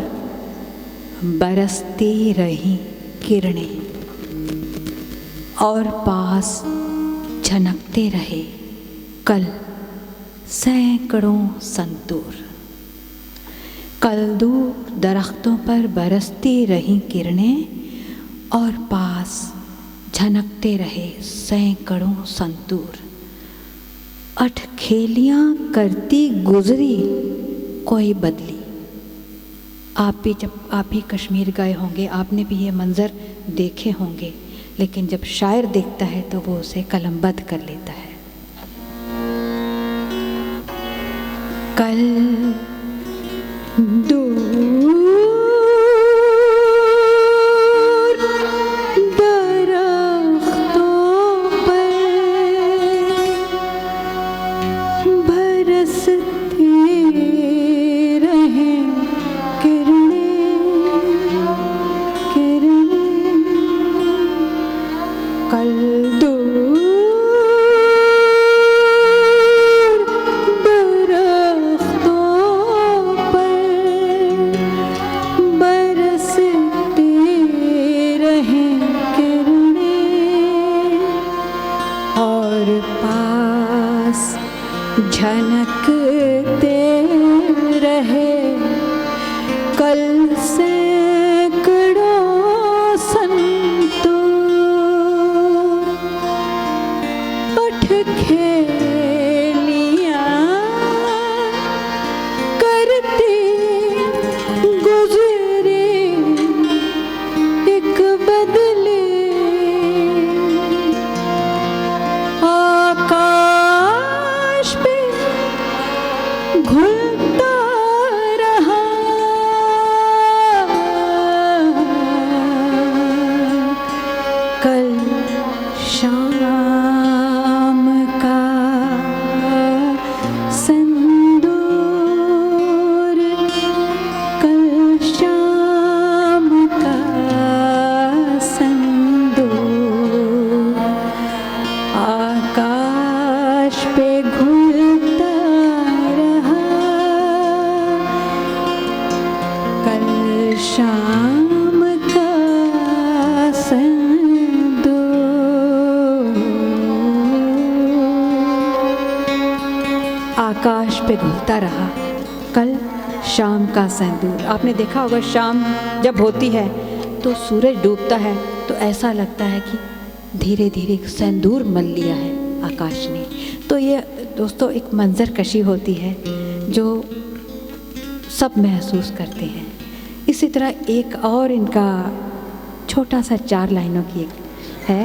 बरसती रही किरणें और पास झनकते रहे कल सैकड़ों संतूर। कल दूर दरख्तों पर बरसती रही किरणें और पास झनकते रहे सैकड़ों संतूर। अठखेलियाँ करती गुजरी कोई बदली। जब आप भी कश्मीर गए होंगे, आपने भी ये मंज़र देखे होंगे, लेकिन जब शायर देखता है तो वो उसे कलमबद्ध कर लेता है। कल दूर झनकते रहे कल सैकड़ों संतूर। अठखेलियाँ करती गुजरी एक बदली। आकाश पे घुलता रहा कल शाम का संदूर। कल शाम का संदूर। आकाश पे घुलता रहा कल शाम का संदूर। पे घुलता रहा। कल शाम का सिंदूर, आपने देखा होगा शाम जब होती है तो सूरज डूबता है तो ऐसा लगता है कि धीरे धीरे सिंदूर मल लिया है आकाश ने। तो ये दोस्तों एक मंजर कशी होती है जो सब महसूस करते हैं। इसी तरह एक और इनका छोटा सा 4 लाइनों की एक है।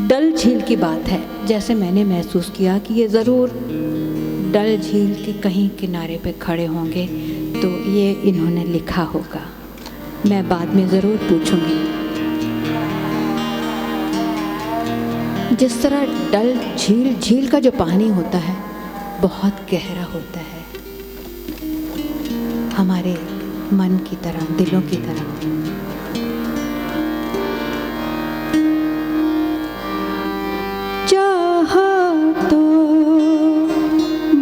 डल झील की बात है। जैसे मैंने महसूस किया कि ये ज़रूर डल झील के कहीं किनारे पे खड़े होंगे, तो ये इन्होंने लिखा होगा। मैं बाद में ज़रूर पूछूंगी। जिस तरह डल झील का जो पानी होता है बहुत गहरा होता है, हमारे मन की तरह, दिलों की तरह।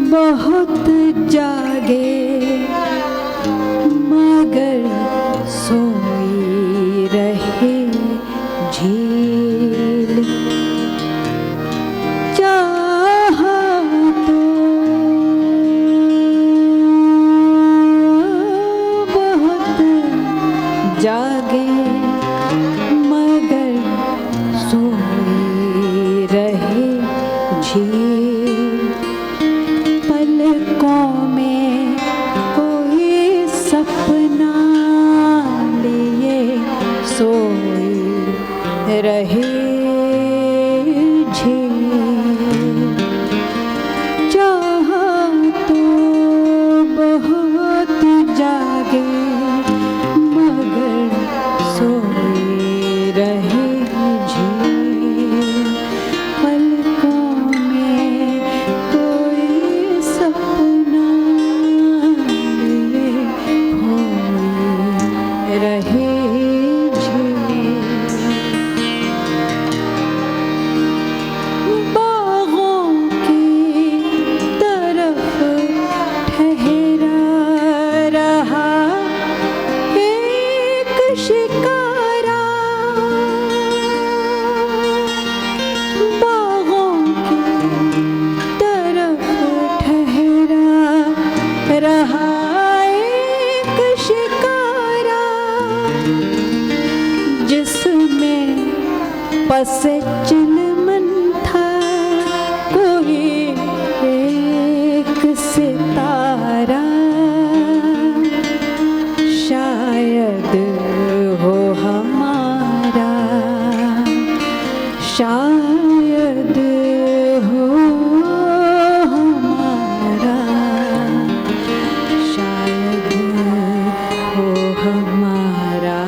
बहुत जागे मगर सोई रहे झील, चाहा तो बहुत जागे मगर सोई रहे झील। रहे झील, चाहा तो बहुत जागे मगर सोए रहे झील। पलकों में कोई सपना लिए खोए रहे। बस चिलमन था कोई एक सितारा, शायद हो हमारा, शायद हो हमारा, शायद हो हमारा।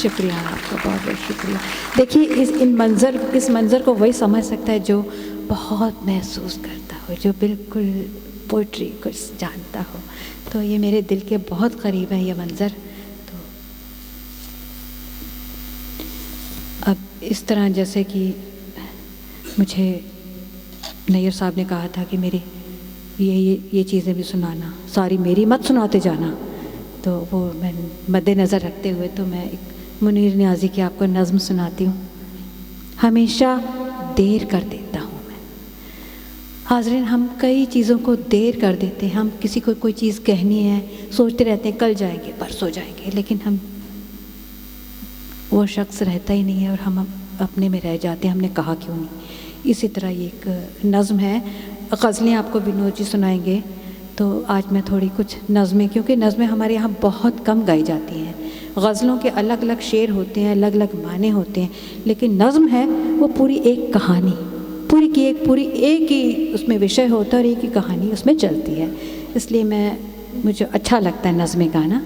शुक्रिया आपका, बहुत बहुत शुक्रिया। देखिए इस मंज़र को वही समझ सकता है जो बहुत महसूस करता हो, जो बिल्कुल पोइट्री को जानता हो। तो ये मेरे दिल के बहुत करीब है ये मंज़र। तो अब इस तरह जैसे कि मुझे नैयर साहब ने कहा था कि मेरी ये चीज़ें भी सुनाना, सारी मेरी मत सुनाते जाना, तो वो मैं मद्देनज़र रखते हुए तो मैं एक मुनीर न्याज़ी की आपको नज़्म सुनाती हूँ। हमेशा देर कर देता हूँ मैं। हाज़रीन, हम कई चीज़ों को देर कर देते हैं। हम किसी को कोई चीज़ कहनी है, सोचते रहते हैं कल जाएंगे, परसों जाएंगे, लेकिन हम वो शख्स रहता ही नहीं है और हम अपने में रह जाते हैं, हमने कहा क्यों नहीं। इसी तरह ये एक नज़्म है। ग़ज़लें आपको विनोद जी सुनाएंगे, तो आज मैं थोड़ी कुछ नज़में, क्योंकि नज़में हमारे यहाँ बहुत कम गाई जाती हैं। ग़ज़लों के अलग अलग शेर होते हैं, अलग अलग माने होते हैं, लेकिन नज़्म है वो पूरी एक कहानी, पूरी एक ही उसमें विषय होता है और एक ही कहानी उसमें चलती है। इसलिए मुझे अच्छा लगता है नज़्में गाना।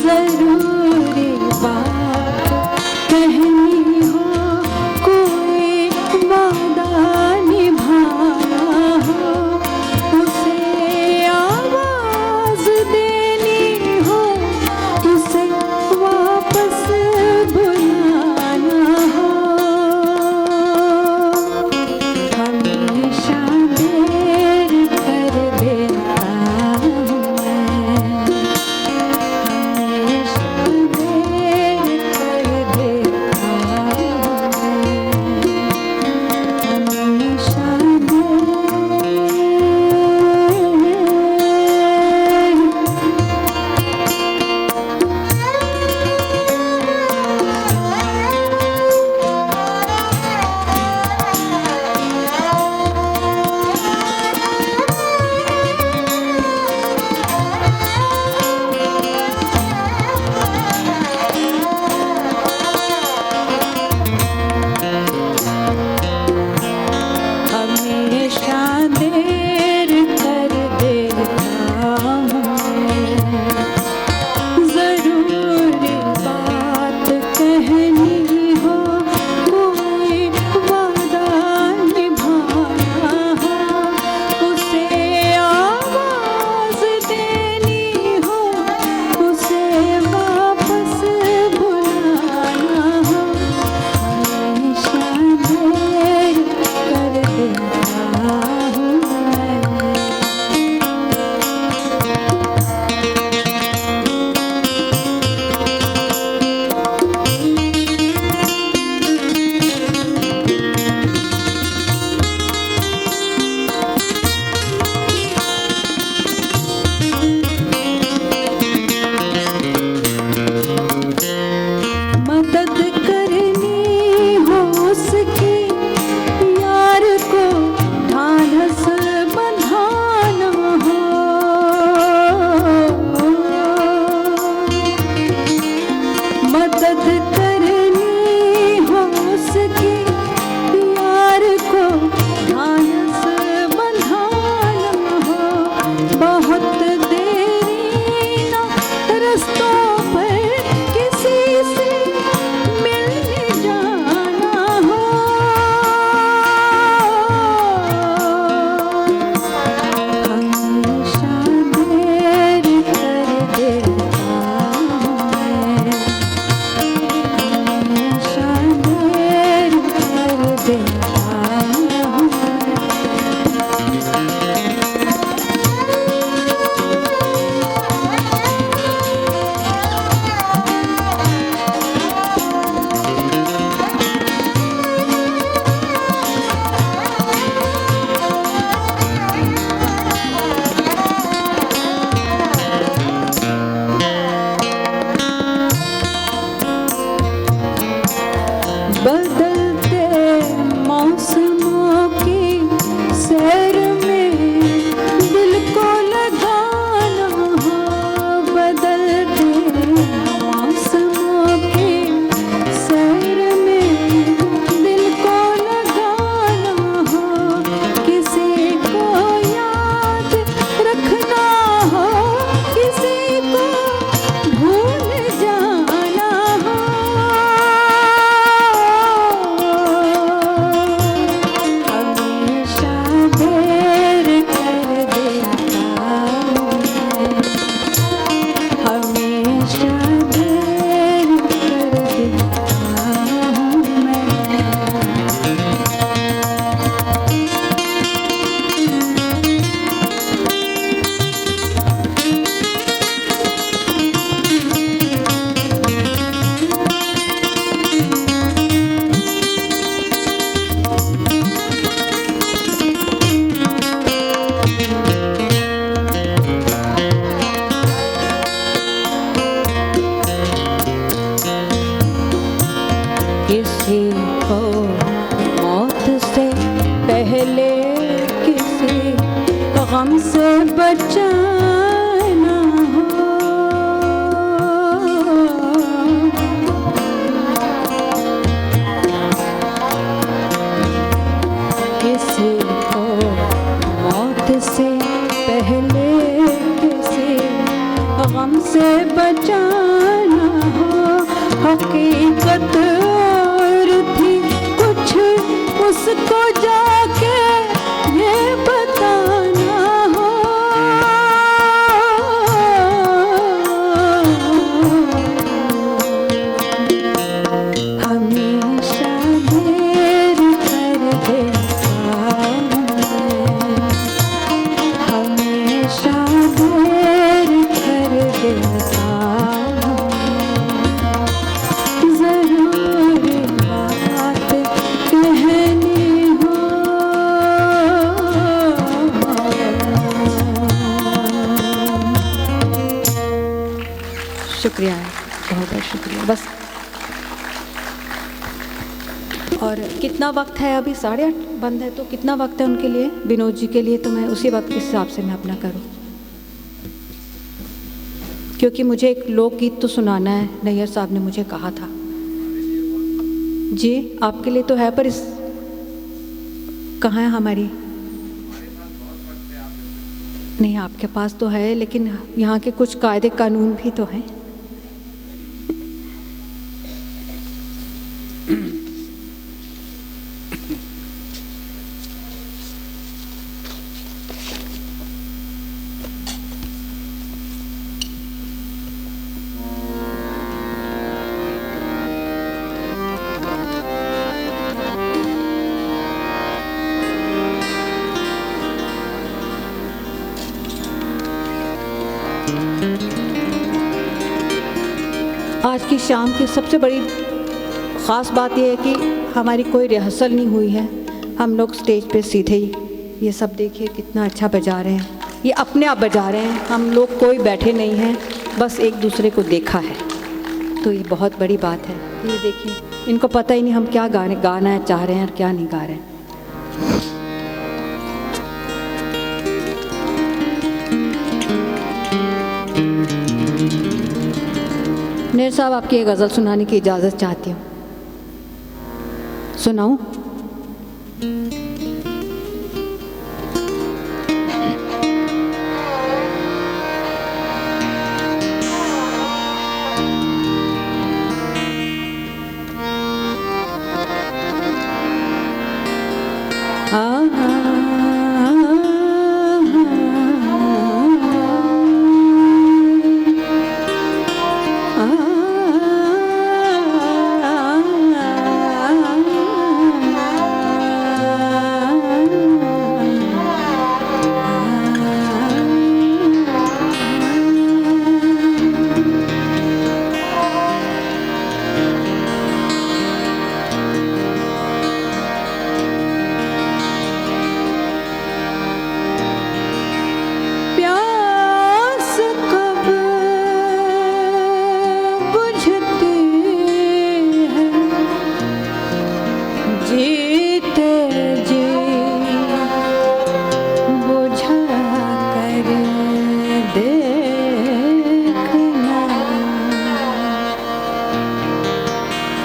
जरूरी बात कहनी हो, कोई वादा निभाना हो, उसे आवाज देनी हो, उसे वापस बुलाना हो। हमेशा देर कर देता हूँ मैं, हमेशा देर कर देता हूँ मैं, हमेशा देर। हमेशा देर कर देता हूँ मैं, ज़रूरी बात कहनी हो, कोई वादा निभाना हो, उसे आवाज़ देनी हो, उसे वापस बुलाना हो। हमेशा देर कर देता हूँ मैं। मदद करनी हो उसकी, यार को ढाढ़स बंधाना हो, मदद करनी हो उसकी, यार को ढाढ़स बंधाना हो। बहुत देरी ना रस्तों पर किसी से मिलने जाना हो, हमेशा देर कर देता हूँ मैं, हमेशा देर कर देता हूँ मैं। बदलते मौसमों की सैर में दिल को लगाना हो, बदलते मौसमों की सैर में दिल को लगाना हो, किसी को याद रखना हो, किसी को भूल जाना हो। हमेशा देर कर देता हूँ मैं, हमेशा देर कर देता हूँ मैं। किसी को मौत से पहले किसी गम से बचाना हो, किसी को मौत से पहले हमसे बचाना हो, हकीकत और थी कुछ उसको जाके ये बताना हो। हमेशा देर कर देता हूँ, हमेशा देर कर देता हूँ, ज़रूर बात कहनी हो। शुक्रिया है, बहुत बहुत शुक्रिया। बस और कितना वक्त है अभी? 8:30 बंद है, तो कितना वक्त है उनके लिए, विनोद जी के लिए? तो मैं उसी वक्त के हिसाब से मैं अपना करूं, क्योंकि मुझे एक लोकगीत तो सुनाना है, नैयर साहब ने मुझे कहा था। जी आपके लिए तो है, पर इस कहाँ है हमारी? नहीं, आपके पास तो है, लेकिन यहाँ के कुछ कायदे कानून भी तो हैं। आज की शाम की सबसे बड़ी ख़ास बात यह है कि हमारी कोई रिहर्सल नहीं हुई है। हम लोग स्टेज पे सीधे ही, ये सब देखिए कितना अच्छा बजा रहे हैं, ये अपने आप बजा रहे हैं, हम लोग कोई बैठे नहीं हैं, बस एक दूसरे को देखा है, तो ये बहुत बड़ी बात है। ये देखिए, इनको पता ही नहीं हम क्या गाना चाह रहे हैं और क्या नहीं गा रहे हैं। नेर साहब, आपकी एक गज़ल सुनाने की इजाज़त चाहती हूँ, सुनाऊँ?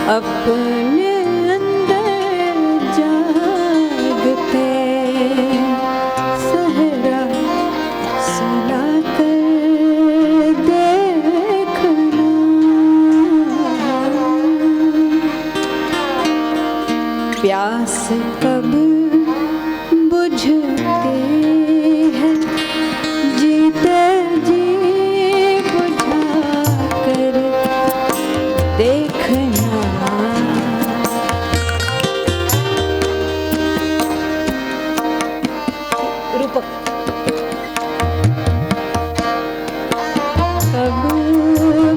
अपने अंदर जागते सहरा सुला कर देखना, प्यास कब बुझती है, जीते जी बुझा कर देखना। कब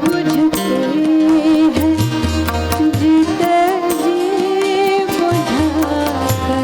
बुझती है, जीते जी बुझा कर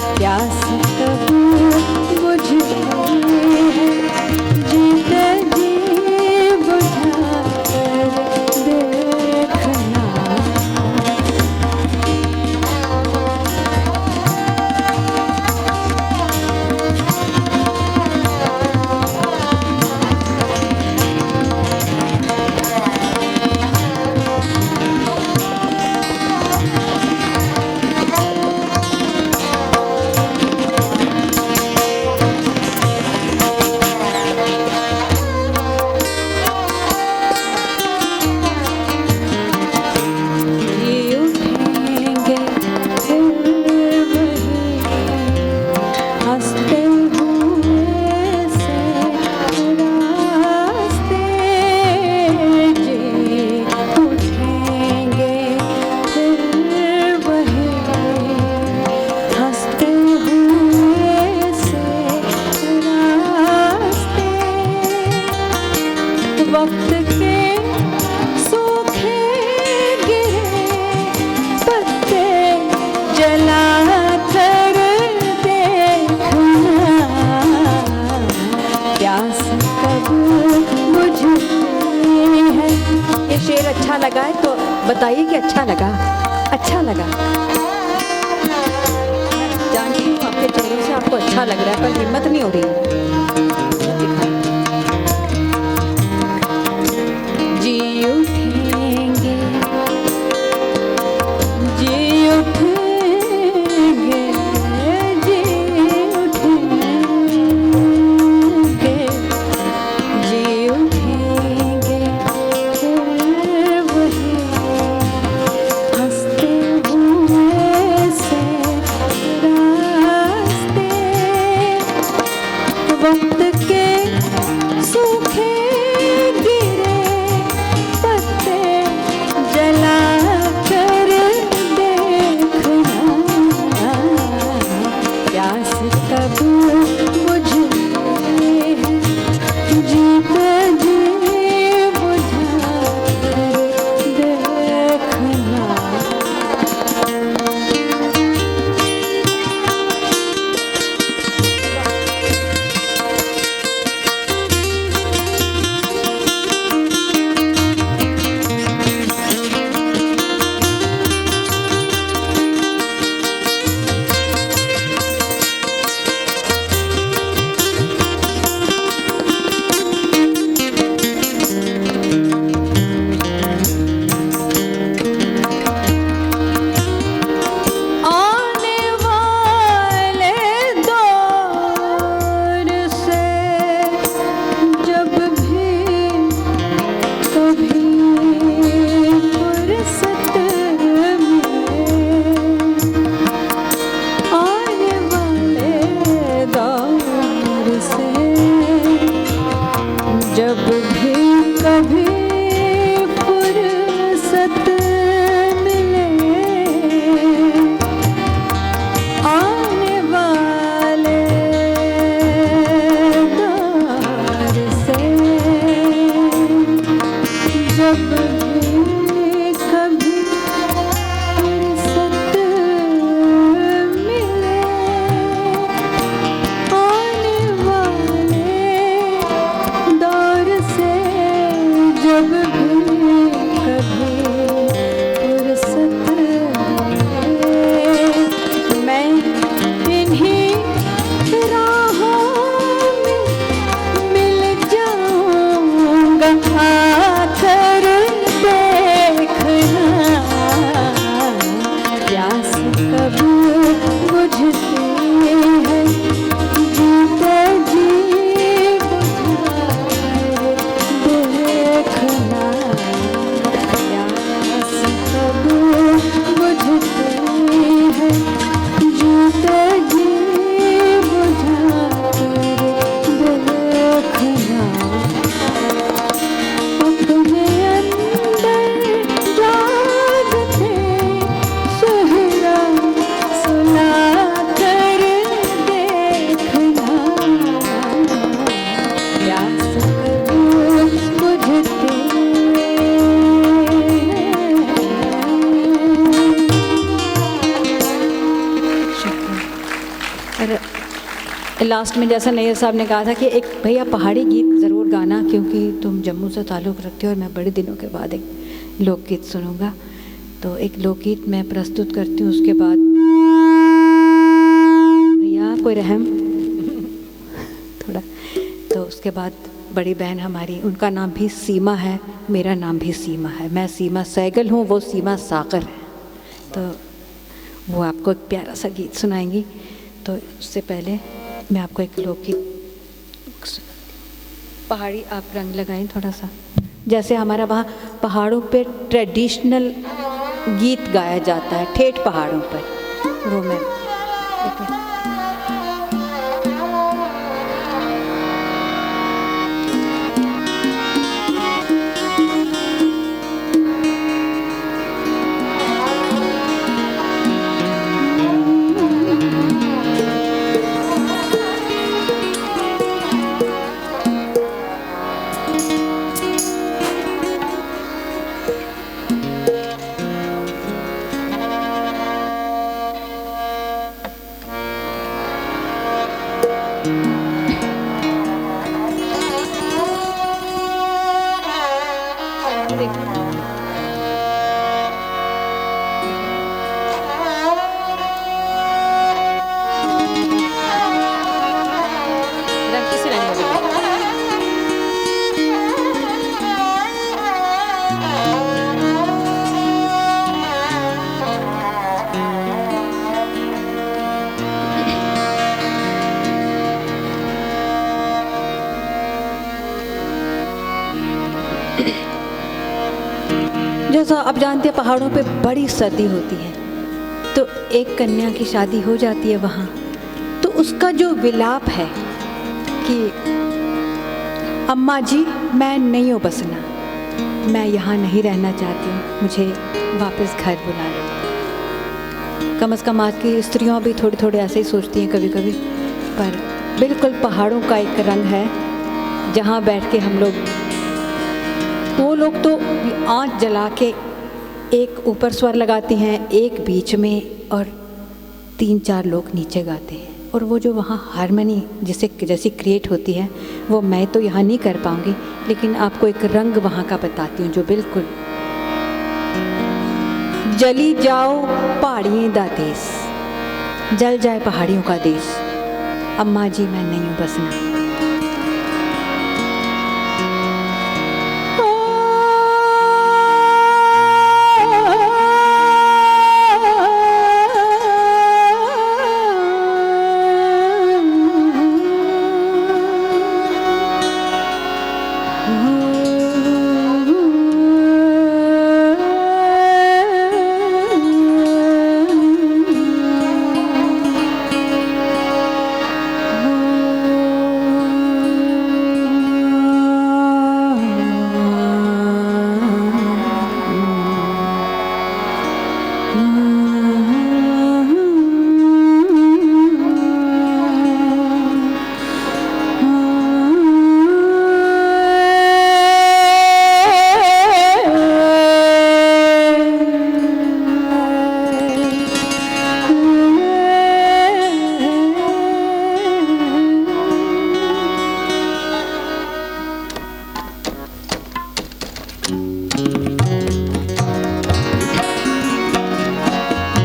प्यास कब बुझती है। लगा है तो बताइए कि अच्छा लगा। अच्छा लगा, जानती हूँ आपके चेहरे से आपको अच्छा लग रहा है, पर हिम्मत नहीं हो रही। जी उठेंगे, जी उठेंगे, जी उठेंगे, जी उठेंगे, फिर वही हंसते हुए से रास्ते वक्त कब बुझते हैं जीते जी देखना प्यास कब बुझते हैं जीते जी बुझा देखना अपने अंदर जागते सहरा सुला कर देखना प्यास कब बुझते हैं। लास्ट में जैसा नैयर साहब ने कहा था कि एक भैया पहाड़ी गीत ज़रूर गाना, क्योंकि तुम जम्मू से ताल्लुक़ रखते हो और मैं बड़े दिनों के बाद एक लोकगीत सुनूंगा। तो एक लोकगीत मैं प्रस्तुत करती हूँ, उसके बाद भैया कोई रहम थोड़ा। तो उसके बाद बड़ी बहन हमारी, उनका नाम भी सीमा है, मेरा नाम भी सीमा है। मैं सीमा सहगल हूँ, वो सीमा सागर है। तो वो आपको एक प्यारा सा गीत सुनाएंगी। तो उससे पहले मैं आपको एक लोकगीत पहाड़ी आप रंग लगाएं थोड़ा सा, जैसे हमारा वहाँ पहाड़ों पे ट्रेडिशनल गीत गाया जाता है, ठेठ पहाड़ों पर, वो मैं जैसा आप जानते हैं पहाड़ों पे बड़ी सर्दी होती है, तो एक कन्या की शादी हो जाती है वहाँ, तो उसका जो विलाप है कि अम्मा जी मैं नहीं हूँ बसना, मैं यहाँ नहीं रहना चाहती हूँ, मुझे वापस घर बुला लो। कम से कम आज की स्त्रियाँ भी थोड़ी थोड़ी ऐसे ही सोचती हैं कभी कभी, पर बिल्कुल पहाड़ों का एक रंग है जहाँ बैठ के हम लोग, वो लोग तो आँच जला के एक ऊपर स्वर लगाती हैं, एक बीच में और 3-4 लोग नीचे गाते हैं। और वो जो वहाँ हारमोनी जैसी क्रिएट होती है, वो मैं तो यहाँ नहीं कर पाऊँगी, लेकिन आपको एक रंग वहाँ का बताती हूँ जो बिल्कुल जली जाओ पहाड़ियों दा देश, जल जाए पहाड़ियों का देश, अम्मा जी मैं नहीं हूँ बसना।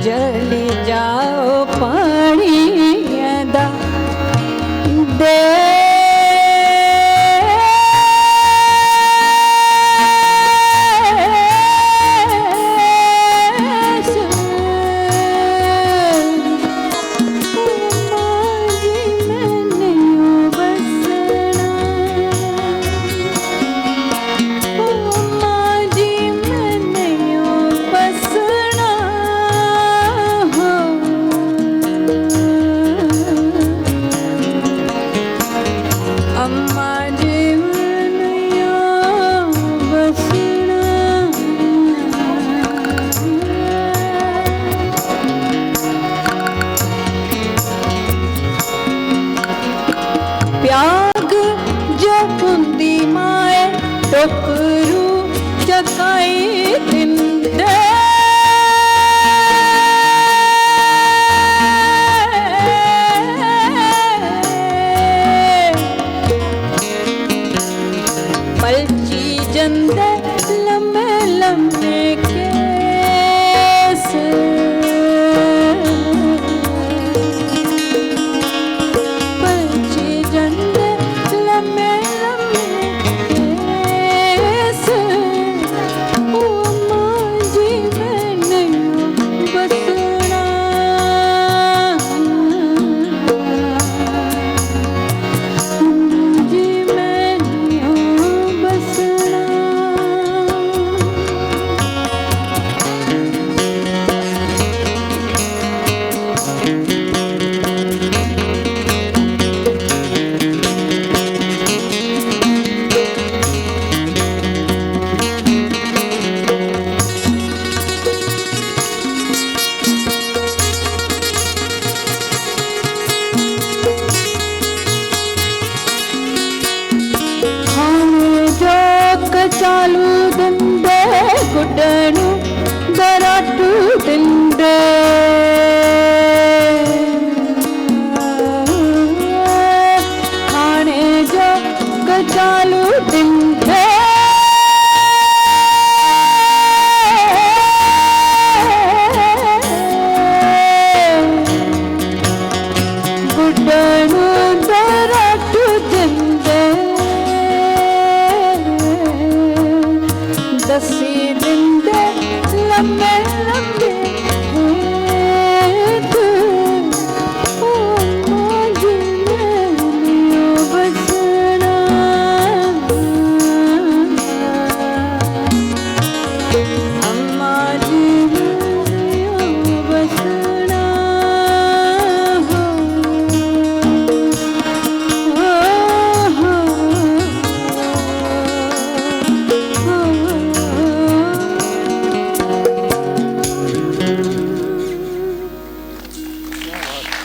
जली जाओ पानी दा देश,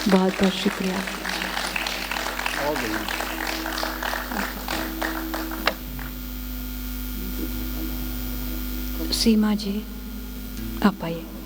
बहुत बहुत शुक्रिया। सीमा जी आप आइए।